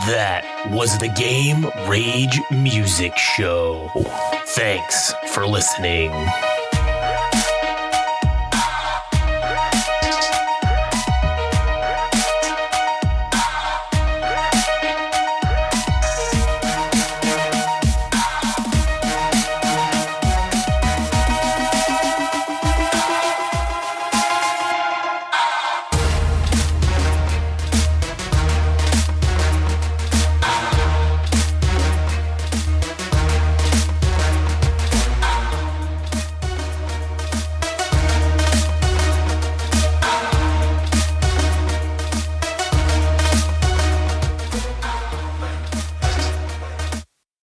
Speaker 1: That was the Game Rage Music Show. Thanks for listening.